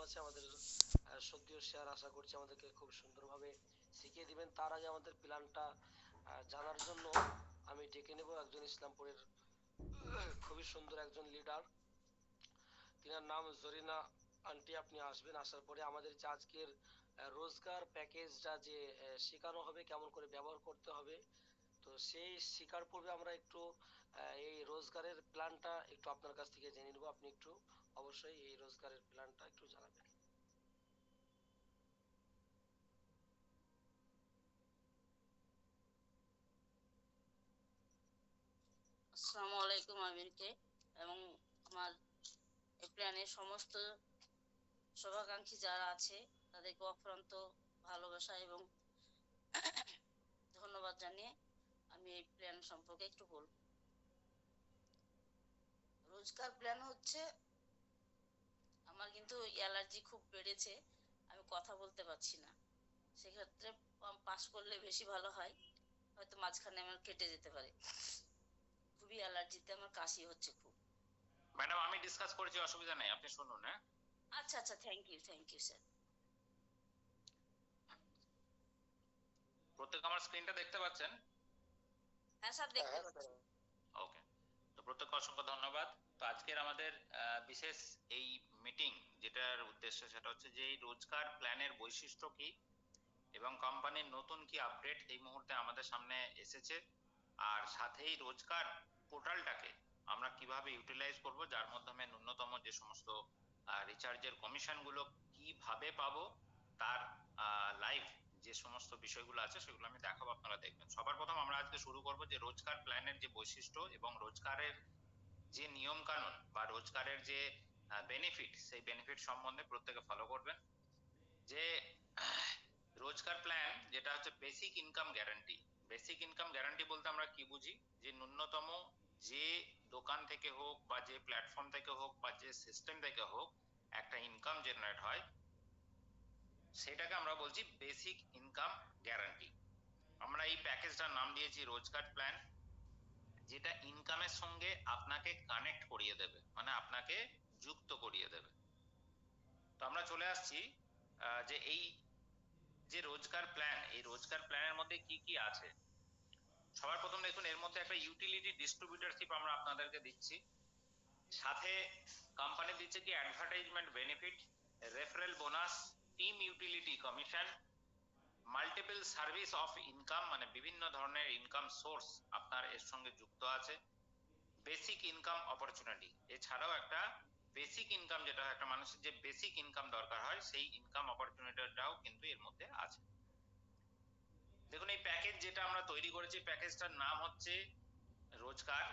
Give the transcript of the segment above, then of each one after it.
আছে আমাদের সত্যিও শেয়ার আশা করছি আমাদেরকে খুব সুন্দরভাবে শিখিয়ে দিবেন। তার আগে আমাদের প্ল্যানটা জানার জন্য আমি ডেকে নেব একজন ইসলামপুরের খুবই সুন্দর একজন লিডার, তিনার নাম জরিনা আন্টি। আপনি আসবেন, আসার পরে আমাদের যে আজকের রোজগার প্যাকেজটা যে শেখানো হবে কেমন করে ব্যবহার করতে হবে, তো সেই শেখার পূর্বে আমরা একটু এই রোজগারের প্ল্যানটা একটু আপনার কাছ থেকে জেনে নেব। আপনি একটু অবশ্যই এই রোজগারের প্ল্যানটা একটু জানাবেন। আসসালামু আলাইকুম আমিরকে এবং আমার এই প্ল্যানের সমস্ত শুভাকাঙ্ক্ষী যারা আছে তাদেরকে অফুরন্ত ভালোবাসা এবং ধন্যবাদ জানিয়ে আমি এই প্ল্যান সম্পর্কে একটু বলবো। রোজগার প্ল্যান হচ্ছে, আমার কিন্তু অ্যালার্জি খুব বেড়েছে, আমি কথা বলতে পারছি না, সেক্ষেত্রে পাস করলে বেশি ভালো হয়, হয়তো মাঝখানে আমার কেটে যেতে পারে। খুবই অ্যালার্জিতে আমার কাশি হচ্ছে খুব। ম্যাডাম আমি ডিসকাস করেছি, অসুবিধা নেই, আপনি শুনুন। হ্যাঁ আচ্ছা আচ্ছা, থ্যাংক ইউ স্যার। প্রত্যেক আমার স্ক্রিনটা দেখতে পাচ্ছেন? হ্যাঁ স্যার, দেখতে পাচ্ছি। ওকে, তো প্রত্যেক অসংখ্য ধন্যবাদ। তো আজকের আমাদের বিশেষ এই মিটিং যেটার উদ্দেশ্য সেটা হচ্ছে যে এই রোজগার প্ল্যানের বৈশিষ্ট্য কি এবং কোম্পানির নতুন কি আপডেট এই মুহূর্তে আমাদের সামনে এসেছে, আর সাথেই রোজগার পোর্টালটাকে আমরা কিভাবে ইউটিলাইজ করব, যার মাধ্যমে ন্যূনতম যে সমস্ত রিচার্জের কমিশন গুলো কিভাবে পাবো, তার লাইভ যে সমস্ত বিষয়গুলো আছে সেগুলো আমি দেখাবো, আপনারা দেখবেন। সবার প্রথম আমরা আজকে শুরু করব যে রোজগার প্ল্যানের যে বৈশিষ্ট্য এবং রোজগারের যে নিয়ম কানুন বা রোজগারের যে বেনিফিট, সেই বেনিফিট সম্বন্ধে প্রত্যেকে ফলো করবেন। যে রোজগার প্ল্যান যেটা হচ্ছে basic income guarantee. Basic income guarantee বলতে আমরা কি বুঝি, যে ন্যূনতম যে দোকান থেকে হোক বা যে প্ল্যাটফর্ম থেকে হোক বা যে সিস্টেম থেকে হোক একটা ইনকাম জেনারেট হয়, সেটাকে আমরা বলছি বেসিক ইনকাম গ্যারান্টি। আমরা এই প্যাকেজটার নাম দিয়েছি রোজগার প্ল্যান, যেটা ইনকামের সঙ্গে আপনাকে কানেক্ট করিয়ে দেবে, মানে আপনাকে যুক্ত করিয়ে দেবে। তো আমরা চলে আসছি যে এই যে রোজগার প্ল্যান, এই রোজগার প্ল্যানের মধ্যে কি কি আছে। সবার প্রথম দেখুন, এর মধ্যে একটা ইউটিলিটি ডিস্ট্রিবিউটরশিপ আমরা আপনাদেরকে দিচ্ছি, সাথে কোম্পানি দিচ্ছে কি advertisement benefit, referral bonus, team utility commission, multiple service of income, মানে বিভিন্ন ধরনের ইনকাম সোর্স আপনার এর সঙ্গে যুক্ত আছে, বেসিক ইনকাম অপরচুনিটি। এছাড়াও একটা বেসিক ইনকাম, যেটা একটা মানুষের যে বেসিক ইনকাম দরকার হয়, সেই ইনকাম অপরচুনিটিটাও কিন্তু এর মধ্যে আছে। দেখুন এই প্যাকেজ যেটা আমরা তৈরি করেছি, প্যাকেজটার নাম হচ্ছে রোজগার,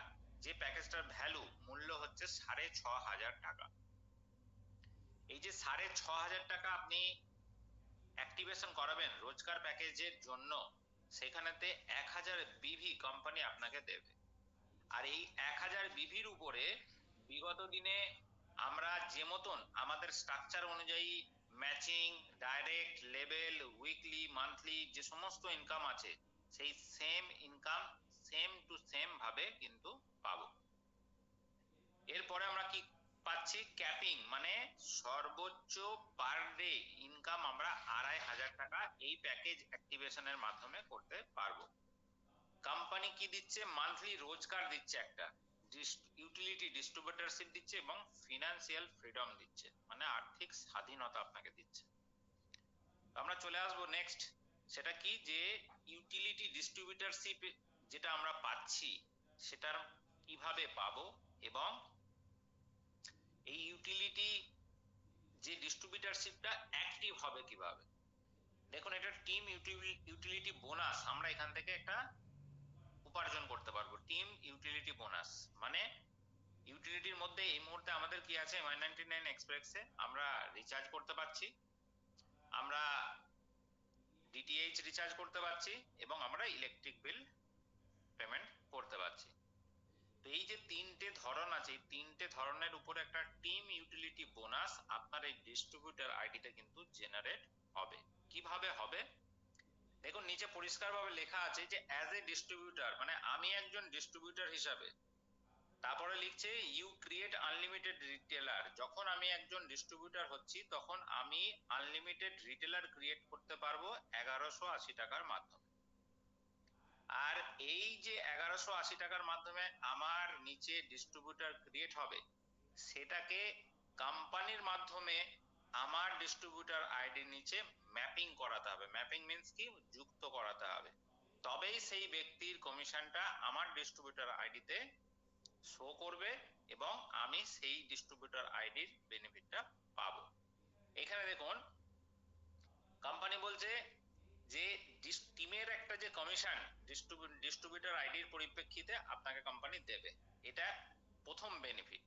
যে প্যাকেজটার ভ্যালু মূল্য হচ্ছে 6,500 টাকা। এই যে 6,500 টাকা আপনি অ্যাক্টিভেশন করাবেন রোজগার প্যাকেজের জন্য, সেখানেতে 1000 বিভি কোম্পানি আপনাকে দেবে। আর এই 1000 বিভির উপরে বিগত দিনে আমরা যে মতন আমাদের স্ট্রাকচার অনুযায়ী matching, direct, level, weekly, monthly যে সমস্ত ইনকাম আছে, সেই same income same to same ভাবে কিন্তু পাবো। এরপরে আমরা কি পাচ্ছি, ক্যাপিং, মানে সর্বোচ্চ পার ডে ইনকাম আমরা 2500 টাকা এই প্যাকেজ অ্যাক্টিভেশনের মাধ্যমে করতে পারবো। কোম্পানি কি দিচ্ছে, মান্থলি রোজগার দিচ্ছে, একটা ইউটিলিটি ডিস্ট্রিবিউটরশিপ দিচ্ছে এবং ফিনান্সিয়াল ফ্রিডম দিচ্ছে, মানে আর্থিক স্বাধীনতা আপনাকে দিচ্ছে। আমরা চলে আসবো নেক্সট, সেটা কি, যে ইউটিলিটি ডিস্ট্রিবিউটরশিপ যেটা আমরা পাচ্ছি সেটার কিভাবে পাবো এবং এই ইউটিলিটি যে ডিস্ট্রিবিউটরশিপটা অ্যাক্টিভ হবে কিভাবে। দেখুন এটা টিম ইউটিলিটি বোনাস আমরা এখান থেকে একটা উপার্জন করতে পারবো। টিম ইউটিলিটি বোনাস মানে ইউটিলিটির মধ্যে এই মুহূর্তে আমাদের কি আছে, Y99 এক্সপ্রেসে আমরা রিচার্জ করতে পারছি, আমরা ডিটিএইচ রিচার্জ করতে পারছি এবং আমরা ইলেকট্রিক বিল পেমেন্ট করতে পারছি। তো এই যে তিনটে ধরন আছে, এই তিনটে ধরনের উপর একটা টিম ইউটিলিটি বোনাস আপনার এই ডিস্ট্রিবিউটর আইডিতে কিন্তু জেনারেট হবে। কিভাবে হবে দেখুন, নিচে পরিষ্কারভাবে লেখা আছে যে অ্যাজ এ ডিস্ট্রিবিউটর, মানে আমি একজন ডিস্ট্রিবিউটর হিসাবে তারপরে লিখছে ইউ ক্রিয়েট আনলিমিটেড রিটেলার। যখন আমি একজন ডিস্ট্রিবিউটর হচ্ছি তখন আমি আনলিমিটেড রিটেলার ক্রিয়েট করতে পারবো 1180 টাকার মাধ্যমে। আর এই যে 1180 টাকার মাধ্যমে আমার নিচে ডিস্ট্রিবিউটর ক্রিয়েট হবে, সেটাকে কোম্পানির মাধ্যমে আমার ডিস্ট্রিবিউটর আইডির নিচে ম্যাপিং করাতে হবে। ম্যাপিং মিন্স কি, যুক্ত করাতে হবে, তবেই সেই ব্যক্তির কমিশনটা আমার ডিস্ট্রিবিউটর আইডিতে শো করবে এবং আমি সেই ডিস্ট্রিবিউটর আইডির বেনিফিটটা পাবো। এখানে দেখুন কোম্পানি বলছে যে টিমের একটা যে কমিশন ডিস্ট্রিবিউটর আইডির পরিপ্রেক্ষিতে আপনাকে কোম্পানি দেবে, এটা প্রথম বেনিফিট।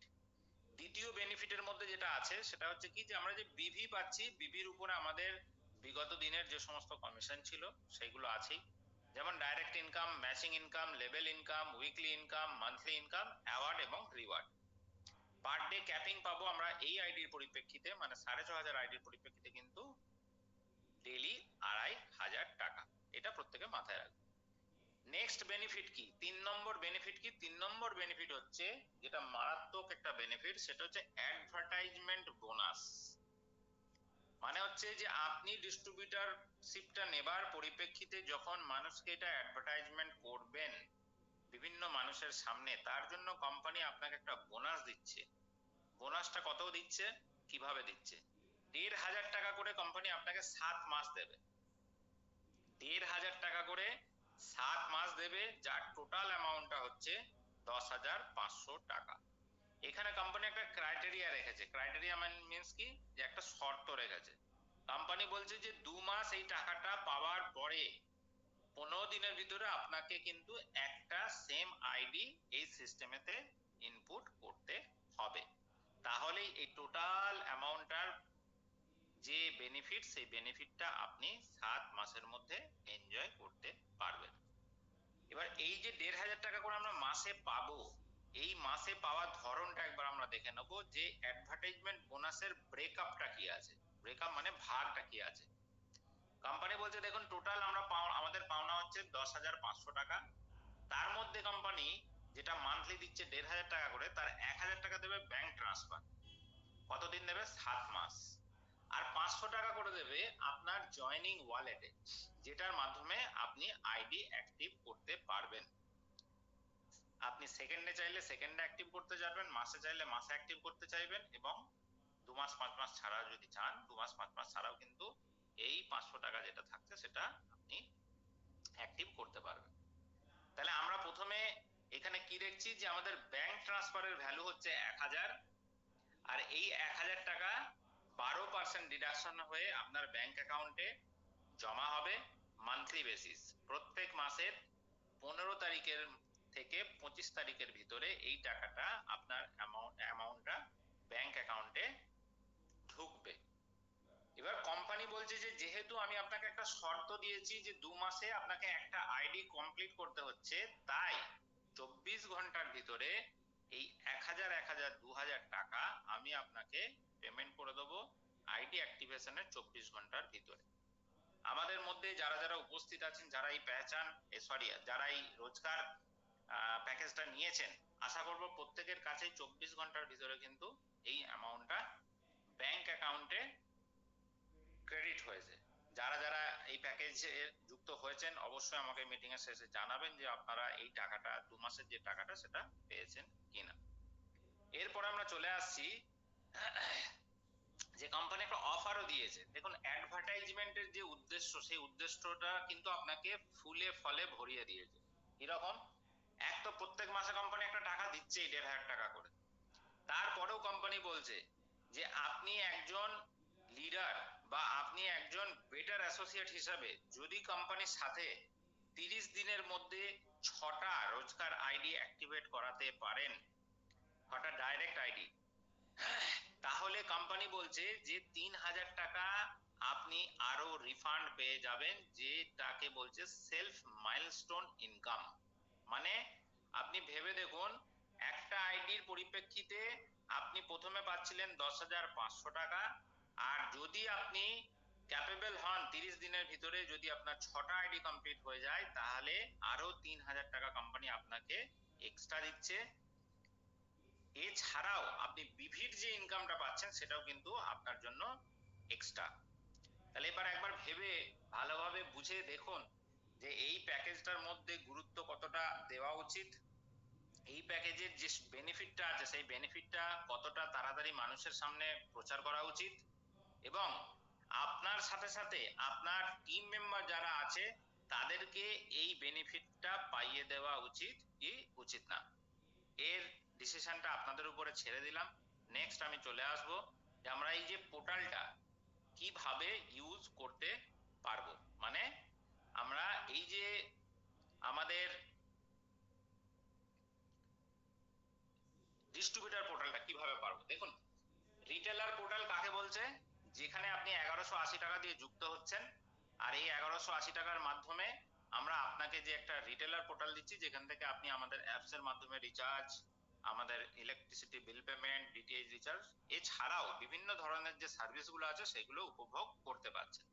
দ্বিতীয় বেনিফিটের মধ্যে যেটা আছে সেটা হচ্ছে কি, যে আমরা যে বিভি পাচ্ছি, বিভির উপরে আমাদের বিগত দিনের যে সমস্ত কমিশন ছিল সেগুলো আছেই, যেমন direct income, matching income, level income, weekly income, monthly income, award এবং রিওয়ার্ড। পার ডে ক্যাপিং পাবো আমরা এই আইডির পরিপ্রেক্ষিতে, মানে 6500 আইডির পরিপ্রেক্ষিতে কিন্তু ডেইলি 2500 টাকা। এটা প্রত্যেকে মাথায় রাখবে। নেক্সট বেনিফিট কি, 3 নম্বর বেনিফিট কি, 3 নম্বর বেনিফিট হচ্ছে যেটা মারাত্মক একটা বেনিফিট, সেটা হচ্ছে অ্যাডভার্টাইজমেন্ট বোনাস। মানে হচ্ছে যে আপনি ডিস্ট্রিবিউটরশিপটা নেবার পরিপ্রেক্ষিতে যখন মানুষকে এটা অ্যাডভার্টাইজমেন্ট করবেন বিভিন্ন মানুষের সামনে, তার জন্য কোম্পানি আপনাকে একটা বোনাস দিচ্ছে। বোনাসটা কত দিচ্ছে, কিভাবে দিচ্ছে, 1500 টাকা করে কোম্পানি আপনাকে 7 মাস দেবে। 1500 টাকা করে 7 মাস দেবে, যার টোটাল অ্যামাউন্টটা হচ্ছে 10,500 টাকা। এখানে কোম্পানি একটা ক্রাইটেরিয়া রেখেছে। ক্রাইটেরিয়া মিন্স কি, যে একটা শর্ত রেখেছে। কোম্পানি বলছে যে 2 মাস এই টাকাটা পাওয়ার পরে 15 দিনের ভিতরে আপনাকে কিন্তু একটা সেম আইডি এই সিস্টেমেতে ইনপুট করতে হবে, তাহলেই এই টোটাল অ্যামাউন্টটার যে বেনিফিট, সেই বেনিফিটটা আপনি 7 মাসের মধ্যে এনজয় করতে পারবেন। এবার এই যে 1500 টাকা করে আমরা মাসে পাবো, এই মাসে পাওয়ার ধরনটা একবার আমরা দেখে নেব, যে অ্যাডভার্টাইজমেন্ট বোনাসের ব্রেকআপটা কি আছে। ব্রেকআপ মানে ভাগটা কি আছে। কোম্পানি বলছে দেখুন টোটাল আমরা আমাদের পাওনা হচ্ছে 10,500 টাকা, তার মধ্যে কোম্পানি যেটা মান্থলি দিচ্ছে 1500 টাকা করে, তার 1000 টাকা দেবে ব্যাংক ট্রান্সফার। কতদিন দেবে, 7 মাস। আর 500 টাকা করে দেবে আপনার জয়নিং ওয়ালেটে, যেটার মাধ্যমে আপনি আইডি অ্যাক্টিভ করতে পারবেন। আপনি সেকেন্ডে চাইলে সেকেন্ডে অ্যাক্টিভ করতে যাবেন, মাসে চাইলে মাসে অ্যাক্টিভ করতে চাইবেন, এবং 2 মাস 5 মাস ছাড়া যদি চান 2 মাস 5 মাস ছাড়াও কিন্তু এই 500 টাকা যেটা থাকছে সেটা আপনি অ্যাক্টিভ করতে পারবেন। তাহলে আমরা প্রথমে এখানে কি দেখছি, যে আমাদের ব্যাংক ট্রান্সফারের ভ্যালু হচ্ছে 1000, আর এই 1000 টাকা 12% ডিডাকশন হয়ে আপনার ব্যাংক অ্যাকাউন্টে জমা হবে মান্থলি বেসিস। প্রত্যেক মাসের 15 তারিখের থেকে 25 তারিখের ভিতরে এই টাকাটা আপনার অ্যামাউন্টটা ব্যাংক অ্যাকাউন্টে ঢুকবে। এবার কোম্পানি বলছে যে যেহেতু আমি আপনাকে একটা শর্ত দিয়েছি যে 2 মাসে আপনাকে একটা আইডি কমপ্লিট করতে হচ্ছে, তাই 24 ঘন্টার ভিতরে এই 1000 1000 2000 টাকা আমি আপনাকে পেমেন্ট করে দেবো আইডি অ্যাক্টিভেশনের 24 ঘন্টার ভিতরে। আমাদের মধ্যে যারা যারা উপস্থিত আছেন, যারা এই যারা এই রোজগার প্যাকেজটা নিয়েছেন, আশা করব প্রত্যেকের কাছে 24 ঘন্টার ভিতরে কিন্তু এই অ্যামাউন্টটা ব্যাংক অ্যাকাউন্টে ক্রেডিট হয়েছে। যারা যারা এই প্যাকেজে যুক্ত হয়েছেন অবশ্যই আমাকে মিটিং এর শেষে জানাবেন যে আপনারা এই টাকাটা 2 মাসের যে টাকাটা সেটা পেয়েছেন কিনা। এরপর আমরা চলে আসছি যে কোম্পানি একটা অফারও দিয়েছে। দেখুন অ্যাডভার্টাইজমেন্টের যে উদ্দেশ্য, সেই উদ্দেশ্যটা কিন্তু আপনাকে ফুলে ফলে ভরিয়ে দিয়েছে। এরকম এক তো প্রত্যেক মাসে কোম্পানি একটা টাকা দিচ্ছেই 1500 টাকা করে, তারপরেও কোম্পানি বলছে যে আপনি একজন লিডার বা আপনি একজন বেটার অ্যাসোসিয়েট হিসাবে যদি কোম্পানির সাথে 30 দিনের মধ্যে 6টা রোজগার আইডি অ্যাক্টিভেট করাতে পারেন, 6টা ডাইরেক্ট আইডি, তাহলে কোম্পানি বলছে যে 3000 টাকা আপনি আরো রিফান্ড পেয়ে যাবেন, যেটাকে বলছে সেলফ মাইলস্টোন ইনকাম। মানে আপনি ভেবে দেখুন, একটা আইডির পরিপ্রেক্ষিতে আপনি প্রথমে পাচ্ছিলেন 10,500 টাকা, আর যদি আপনি ক্যাপেবল হন 30 দিনের ভিতরে, যদি আপনার 6টা আইডি কমপ্লিট হয়ে যায়, তাহলে আরো 3000 টাকা কোম্পানি আপনাকে এক্সট্রা দিচ্ছে। এছাড়াও আপনি বিভির যে ইনকামটা পাচ্ছেন সেটাও কিন্তু আপনার জন্য এক্সট্রা। তাহলে এবার একবার ভেবে ভালোভাবে বুঝে দেখুন যে এই প্যাকেজটার মধ্যে গুরুত্ব কতটা দেওয়া উচিত, এই প্যাকেজের যে বেনিফিটটা আছে সেই বেনিফিটটা কতটা তাড়াতাড়ি মানুষের সামনে প্রচার করা উচিত, এবং আপনার সাথে সাথে আপনার টিম মেম্বার যারা আছে তাদেরকে এই বেনিফিটটা পাইয়ে দেওয়া উচিত কি উচিত না, এর ডিসিশনটা আপনাদের উপরে ছেড়ে দিলাম। নেক্সট আমি চলে আসব যে আমরা এই যে পোর্টালটা কিভাবে ইউজ করতে পারবো, মানে আমরা এই যে আমাদের ডিস্ট্রিবিউটর পোর্টালটা কিভাবে পারবো। দেখুন, রিটেলার পোর্টাল কাকে বলছে, যেখানে আপনি 1180 টাকা দিয়ে যুক্ত হচ্ছেন, আর এই 1180 টাকার মাধ্যমে আমরা আপনাকে যে একটা রিটেলার পোর্টাল দিচ্ছি যেখান থেকে আপনি আমাদের অ্যাপস এর মাধ্যমে রিচার্জ, আমাদের electricity bill payment, DTH recharge এছাড়াও বিভিন্ন ধরনের যে সার্ভিসগুলো আছে সেগুলো উপভোগ করতে পারছেন।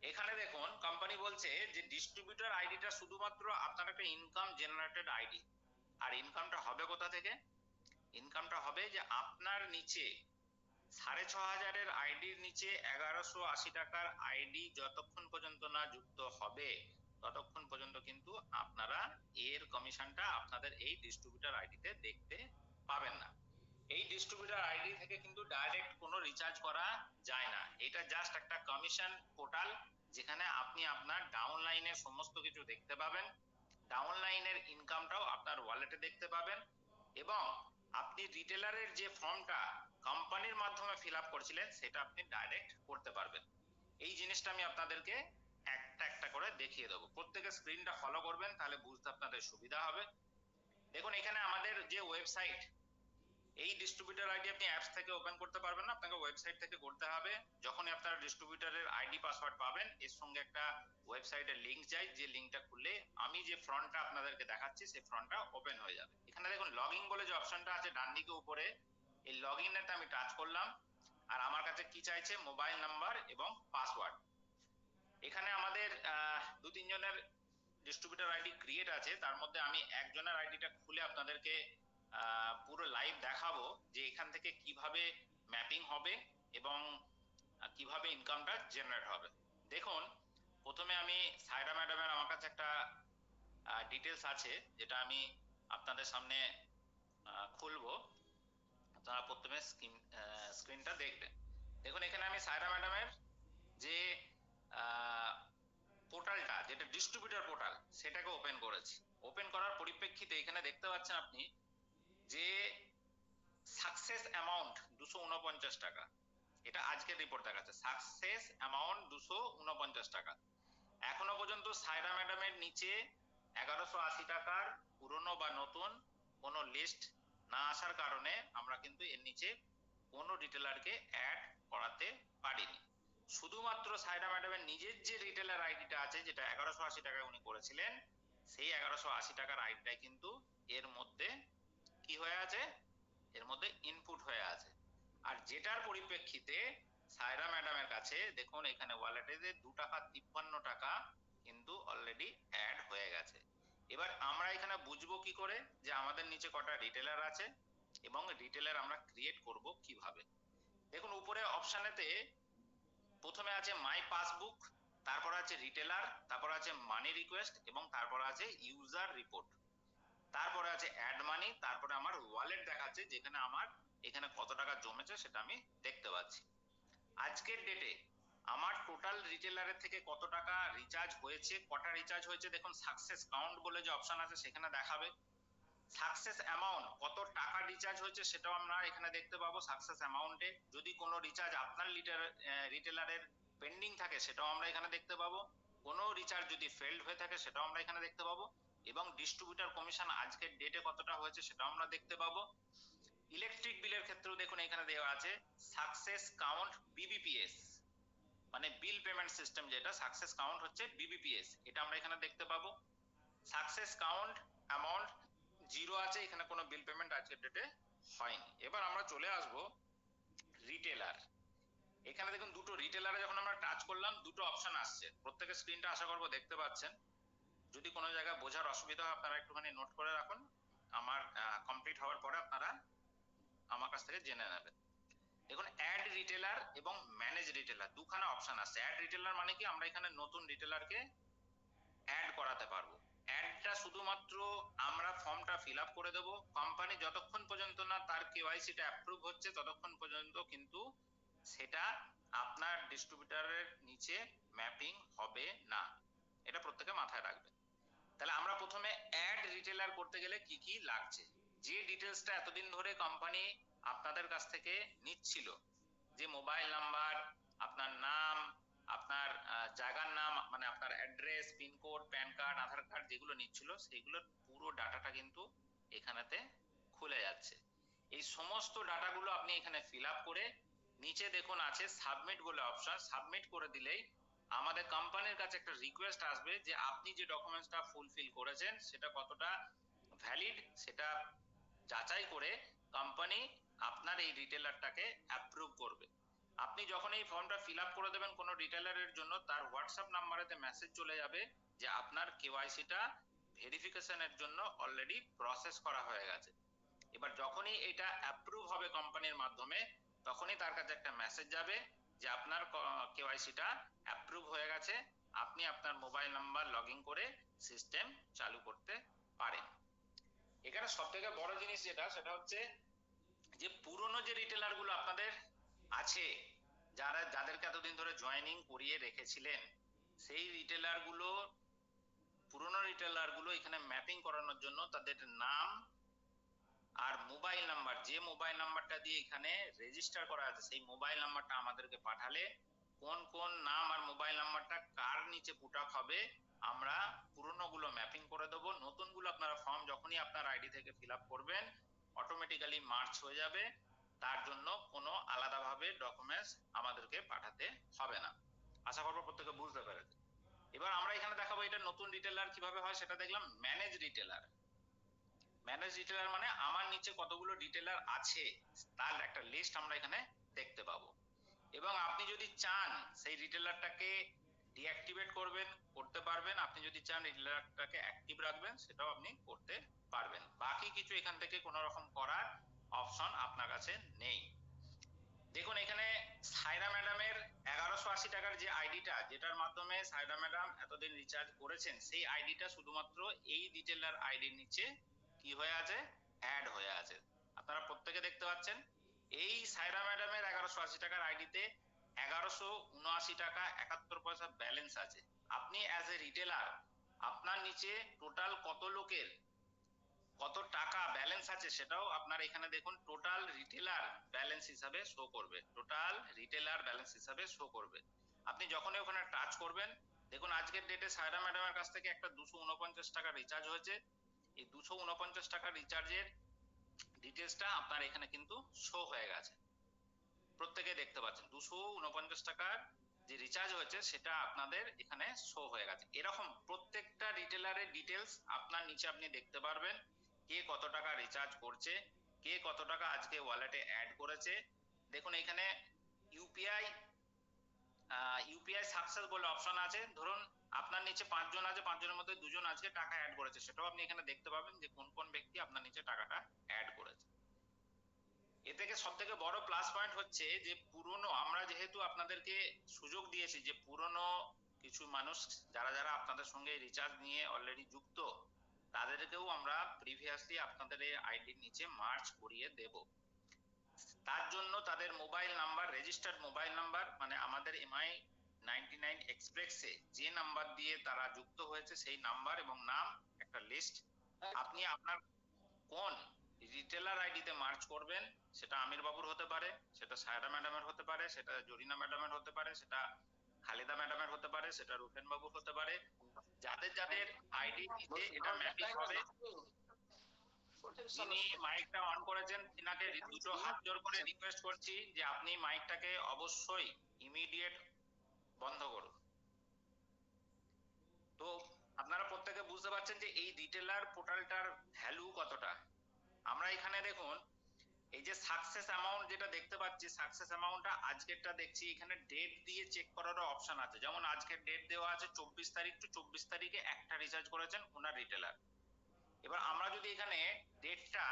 এখানে দেখুন কোম্পানি বলছে যে ডিস্ট্রিবিউটর আইডিটা শুধুমাত্র আপনার একটা ইনকাম জেনারেটেড আইডি, আর ইনকামটা হবে কোথা থেকে, ইনকামটা হবে যে আপনার নিচে 6500 আইডির নিচে 1180 টাকার আইডি যতক্ষণ পর্যন্ত না যুক্ত হবে ততক্ষণ পর্যন্ত কিন্তু আপনারা এর কমিশনটা আপনাদের এই ডিস্ট্রিবিউটর আইডিতে দেখতে পাবেন না। এই ডিস্ট্রিবিউটর আইডি থেকে কিন্তু ডাইরেক্ট কোনো রিচার্জ করা যায় না, এটা জাস্ট একটা কমিশন পোর্টাল যেখানে আপনি আপনার ডাউনলাইনের সমস্ত কিছু দেখতে পাবেন, ডাউনলাইনের ইনকামটাও আপনার ওয়ালেটে দেখতে পাবেন, এবং আপনি রিটেলারের যে ফর্মটা কোম্পানির মাধ্যমে ফিল আপ করছিলেন সেটা আপনি ডাইরেক্ট করতে পারবেন। এই জিনিসটা আমি আপনাদেরকে একটা একটা করে দেখিয়ে দেবো, প্রত্যেকের স্ক্রিনটা ফলো করবেন তাহলে বুঝতে আপনাদের সুবিধা হবে। দেখুন এখানে আমাদের যে ওয়েবসাইট, এই ডিস্ট্রিবিউটর আইডি আপনি অ্যাপস থেকে ওপেন করতে পারবেন না, আপনাকে ওয়েবসাইট থেকে করতে হবে। যখনই আপনারা ডিস্ট্রিবিউটরের আইডি পাসওয়ার্ড পাবেন এর সঙ্গে একটা ওয়েবসাইটের লিংক যায়, যে লিংকটা খুললে আমি যে ফ্রন্টটা আপনাদেরকে দেখাচ্ছি সেই ফ্রন্টটা ওপেন হয়ে যাবে। এখানে দেখুন লগইন বলে যে অপশনটা আছে ডান দিকে উপরে, এই লগইনটা আমি টাচ করলাম, আর আমার কাছে কি চাইছে, মোবাইল নাম্বার এবং পাসওয়ার্ড। এখানে আমাদের দু তিনজনের ডিস্ট্রিবিউটর আইডি ক্রিয়েট আছে, তার মধ্যে আমি একজনের আইডিটা খুলে আপনাদেরকে পুরো লাইভ দেখাবো যে এখান থেকে কিভাবে ম্যাপিং হবে এবং কিভাবে ইনকামটা জেনারেট হবে। দেখুন প্রথমে আমি সায়রা ম্যাডামের আমার কাছে একটা ডিটেলস আছে যেটা আমি আপনাদের সামনে খুলবো, আপনারা প্রথমে স্ক্রিনটা দেখবেন। দেখুন এখানে আমি সায়রা ম্যাডামের যে পোর্টালটা যেটা ডিস্ট্রিবিউটর পোর্টাল সেটাকে ওপেন করেছি। ওপেন করার পরিপ্রেক্ষিতে এখানে দেখতে পাচ্ছেন আপনি যে সাকসেস অ্যামাউন্ট 249 টাকা, এটা আজকের রিপোর্ট দেখাচ্ছে সাকসেস অ্যামাউন্ট 249 টাকা। এখনো পর্যন্ত সায়রা ম্যাডামের নিচে 1180 টাকার পুরনো বা নতুন কোনো লিস্ট না আসার কারণে আমরা কিন্তু এর নিচে কোনো রিটেলারকে অ্যাড করাতে পারিনি। শুধুমাত্র সায়রা ম্যাডামের নিজের যে রিটেলার আইডিটা আছে যেটা 1180 টাকায় উনি করেছিলেন সেই 1180 টাকার আইডিটাই কিন্তু এর মধ্যে কি হয়ে আছে, এর মধ্যে ইনপুট হয়ে আছে। আর যেটার পরিপ্রেক্ষিতে সায়রা ম্যাডামের কাছে দেখুন এখানে ওয়ালেটে যে 2 টাকা কিন্তু অলরেডি অ্যাড হয়ে গেছে। এবার আমরা এখানে বুঝবো কি করে যে আমাদের নিচে কটা রিটেলার আছে এবং রিটেলার আমরা ক্রিয়েট করব কিভাবে। দেখুন উপরে অপশনেতে প্রথমে আছে মাই পাসবুক, তারপর আছে রিটেলার, তারপর আছে মানি রিকোয়েস্ট এবং তারপর আছে ইউজার রিপোর্ট, তারপরে আছে অ্যাড মানি, তারপরে আমার ওয়ালেট দেখাচ্ছে যেখানে আমার এখানে কত টাকা জমেছে সেটা আমি দেখতে পাচ্ছি। আজকের ডেটে আমার টোটাল রিটেলারের থেকে কত টাকা রিচার্জ হয়েছে, কটা রিচার্জ হয়েছে দেখুন সাকসেস কাউন্ট বলে যে অপশন আছে সেখানে দেখাবে। সাকসেস অ্যামাউন্ট কত টাকা রিচার্জ হয়েছে সেটাও আমরা এখানে দেখতে পাবো সাকসেস অ্যামাউন্টে। যদি কোনো রিচার্জ আপনার রিটেলারের পেন্ডিং থাকে সেটাও আমরা এখানে দেখতে পাবো, কোনো রিচার্জ যদি ফেলড হয়ে থাকে সেটাও আমরা এখানে দেখতে পাবো, এবং ডিস্ট্রিবিউটর কমিশন আজকের ডেটে কতটা হয়েছে সেটাও আমরা দেখতে পাবো। ইলেকট্রিক বিলের ক্ষেত্রেও দেখুন এখানে দেওয়া আছে সাকসেস কাউন্ট বিবিপিএস, মানে বিল পেমেন্ট সিস্টেম যেটা সাকসেস কাউন্ট হচ্ছে বিবিপিএস, এটা আমরা এখানে দেখতে পাবো। সাকসেস কাউন্ট অ্যামাউন্ট 0 আছে, এখানে কোনো বিল পেমেন্ট আজকের ডেটে হয়নি। এবার আমরা চলে আসব রিটেলার। এখানে দেখুন দুটো রিটেলারে যখন আমরা টাচ করলাম দুটো অপশন আসছে, প্রত্যেকের স্ক্রিনটা আশা করবো দেখতে পাচ্ছেন। যদি কোনো জায়গায় বোঝার অসুবিধা হয় আপনারা একটুখানি নোট করে রাখুন, আমার কমপ্লিট হওয়ার পরে আপনারা আমার কাছ থেকে জেনে নেবেন। দেখুন অ্যাড রিটেলার এবং ম্যানেজ রিটেলার দুখানা অপশন আছে। অ্যাড রিটেলার মানে কি, আমরা এখানে নতুন রিটেলারকে অ্যাড করাতে পারবো। অ্যাডটা শুধুমাত্র আমরা ফর্মটা ফিল আপ করে দেবো, কোম্পানি যতক্ষণ পর্যন্ত না তার কেওয়াইসিটা অ্যাপ্রুভ হচ্ছে ততক্ষণ পর্যন্ত কিন্তু সেটা আপনার ডিস্ট্রিবিউটারের নিচে ম্যাপিং হবে না, এটা প্রত্যেকে মাথায় রাখবেন। তাহলে আমরা প্রথমে অ্যাড রিটেলার করতে গেলে কি কি লাগছে, যে ডিটেলসটা এতদিন ধরে কোম্পানি আপনাদের কাছ থেকে নিচ্ছিল, যে মোবাইল নাম্বার, আপনার নাম, আপনার জায়গার নাম মানে আপনার অ্যাড্রেস, পিনকোড, প্যান কার্ড, আধার কার্ড যেগুলো নিচ্ছিল সেইগুলোর পুরো ডাটাটা কিন্তু এখানেতে খুলে যাচ্ছে। এই সমস্ত ডাটাগুলো আপনি এখানে ফিল আপ করে নিচে দেখুন আছে সাবমিট বলে অপশন, সাবমিট করে দিলেই আমাদের কোম্পানির কাছে একটা রিকোয়েস্ট আসবে যে আপনি যে ডকুমেন্টসটা ফুলফিল করেছেন সেটা কতটা ভ্যালিড সেটা যাচাই করে কোম্পানি আপনার এই রিটেলারটাকে অ্যাপ্রুভ করবে। আপনি যখন এই ফর্মটা ফিল আপ করে দেবেন কোনো রিটেলারের জন্য, তার হোয়াটসঅ্যাপ নাম্বারেতে মেসেজ চলে যাবে যে আপনার কেওয়াইসিটা ভেরিফিকেশনের জন্য অলরেডি প্রসেস করা হয়ে গেছে। এবার যখনই এটা অ্যাপ্রুভ হবে কোম্পানির মাধ্যমে, তখনই তার কাছে একটা মেসেজ যাবে যে আপনার কেওয়াইসিটা অ্যাপ্রুভ হয়ে গেছে, আপনি আপনার মোবাইল নাম্বার লগ ইন করে সিস্টেম চালু করতে পারেন। এখানে সব থেকে বড় জিনিস যেটা সেটা হচ্ছে যে পুরনো যে রিটেলার গুলো আপনাদের আছে, যাদেরকে এতদিন ধরে জয়েনিং করিয়ে রেখেছিলেন, সেই রিটেলার গুলো পুরনো রিটেলার গুলো এখানে ম্যাপিং করানোর জন্য তাদের নাম আর মোবাইল নাম্বার, যে মোবাইল নাম্বারটা দিয়ে এখানে রেজিস্টার করা আছে সেই মোবাইল নাম্বারটা আমাদেরকে পাঠালে কোন কোন নাম আর মোবাইল নাম্বারটা কার নিচে পুট আপ হবে আমরা পুরনো গুলো ম্যাপিং করে দেবো। নতুন গুলো আপনারা ফর্ম যখনই আপনার আইডি থেকে ফিল আপ করবেন অটোমেটিক্যালি মার্চ হয়ে যাবে, তার জন্য কোনো আলাদাভাবে ডকুমেন্টস আমাদেরকে পাঠাতে হবে না। আশা করবো প্রত্যেকে বুঝতে পেরেছে। এবার আমরা এখানে দেখাবো এটা নতুন রিটেলার কিভাবে হয় সেটা দেখলাম। ম্যানেজ রিটেলার, ম্যানেজ রিটেলার মানে আমার নিচে কতগুলো রিটেলার আছে তার একটা লিস্ট আমরা এখানে দেখতে পাবো, এবং আপনি যদি চান সেই রিটেলারটাকে ডিঅ্যাক্টিভেট করতে পারবেন, আপনি যদি চান রিটেলারটাকে অ্যাক্টিভ রাখবেন সেটাও আপনি করতে পারবেন। বাকি কিছু এখান থেকে কোনো রকম করার অপশন আপনার কাছে নেই। দেখুন এখানে সায়রা ম্যাডামের 1180 টাকার যে আইডিটা, যেটার মাধ্যমে সায়রা ম্যাডাম এতদিন রিচার্জ করেছেন, সেই আইডিটা শুধুমাত্র এই রিটেলার আইডির নিচে কি হয়ে আছে, অ্যাড হয়ে আছে। আপনারা প্রত্যেকে দেখতে পাচ্ছেন এই সায়রা ম্যাডামের 1180 টাকার আইডিতে 1179 টাকা 71 পয়সা ব্যালেন্স আছে। আপনি অ্যাজ এ রিটেলার আপনার নিচে টোটাল কত লোকের কত টাকা ব্যালেন্স আছে সেটাও আপনার এখানে দেখুন টোটাল রিটেলার ব্যালেন্স হিসাবে শো করবে, টোটাল রিটেলার ব্যালেন্স হিসাবে শো করবে। আপনি যখনই ওখানে টাচ করবেন দেখুন আজকের ডেটে সায়রা ম্যাডামের কাছ থেকে একটা 249 টাকা রিচার্জ হয়েছে। এই 249 টাকা রিচার্জের ডিটেলসটা আপনার এখানে কিন্তু শো হয়ে গেছে, প্রত্যেকে দেখতে পাচ্ছেন 249 টাকার যে রিচার্জ হয়েছে সেটা আপনাদের এখানে শো হয়ে গেছে। এরকম প্রত্যেকটা রিটেলারের ডিটেলস আপনার নিচে আপনি দেখতে পারবেন, কে কত টাকা রিচার্জ করছে, কে কত টাকা আজকে ওয়ালেটে অ্যাড করেছে। দেখুন এখানে ইউপিআই সাকসেস বলে অপশন আছে, ধরুন আপনার নিচে 5 জন আছে, 5 জনের মধ্যে 2 জন আজকে টাকা অ্যাড করেছে, সেটাও আপনি এখানে দেখতে পাবেন যে কোন কোন ব্যক্তি আপনার নিচে টাকাটা অ্যাড করেছে। এ থেকে সব থেকে বড় প্লাস পয়েন্ট হচ্ছে যে পুরনো, আমরা যেহেতু আপনাদেরকে সুযোগ দিয়েছি যে পুরনো কিছু মানুষ যারা যারা আপনাদের সঙ্গে রিচার্জ নিয়ে অলরেডি যুক্ত তাদেরকেও আমরা প্রিভিয়াসলি আপনাদের এই আইডির নিচে মার্চ করিয়ে দেব। তার জন্য তাদের mobile number, registered mobile number মানে আমাদের এমআই 99 এক্সপ্রেসে যে নাম্বার দিয়ে তারা যুক্ত হয়েছে সেই নাম্বার এবং নাম একটা লিস্ট, আপনি আপনার কোন রিটেলার আইডিতে মার্চ করবেন, সেটা আমির বাবুর হতে পারে, সেটা সায়রা ম্যাডামের হতে পারে, সেটা জরিনা ম্যাডামের হতে পারে, সেটা খালেদা ম্যাডামের হতে পারে, সেটা রুফেন বাবুর হতে পারে, যাদের যাদের আইডি নিচে এটা ম্যাপিং হবে। যিনি মাইকটা অন করেছেন তিনাকে দুটো হাত জোর করে রিকোয়েস্ট করছি যে আপনি মাইকটাকে অবশ্যই ইমিডিয়েট বন্ধ করুন। তো আপনারা প্রত্যেকে বুঝতে পারছেন যে এই রিটেলার পোর্টালটার ভ্যালু কতটা। আমরা এখানে দেখুন এই যে সাকসেস অ্যামাউন্ট যেটা দেখতে পাচ্ছি, সাকসেস অ্যামাউন্টটা আজকেরটা দেখছি, এখানে ডেট দিয়ে চেক করারও অপশন আছে, যেমন আজকের ডেট দেওয়া আছে 24 তারিখ টু 24 তারিখে একটা রিচার্জ করেছেন ওনার রিটেলার। এবার আমরা যদি এখানে ডেটটা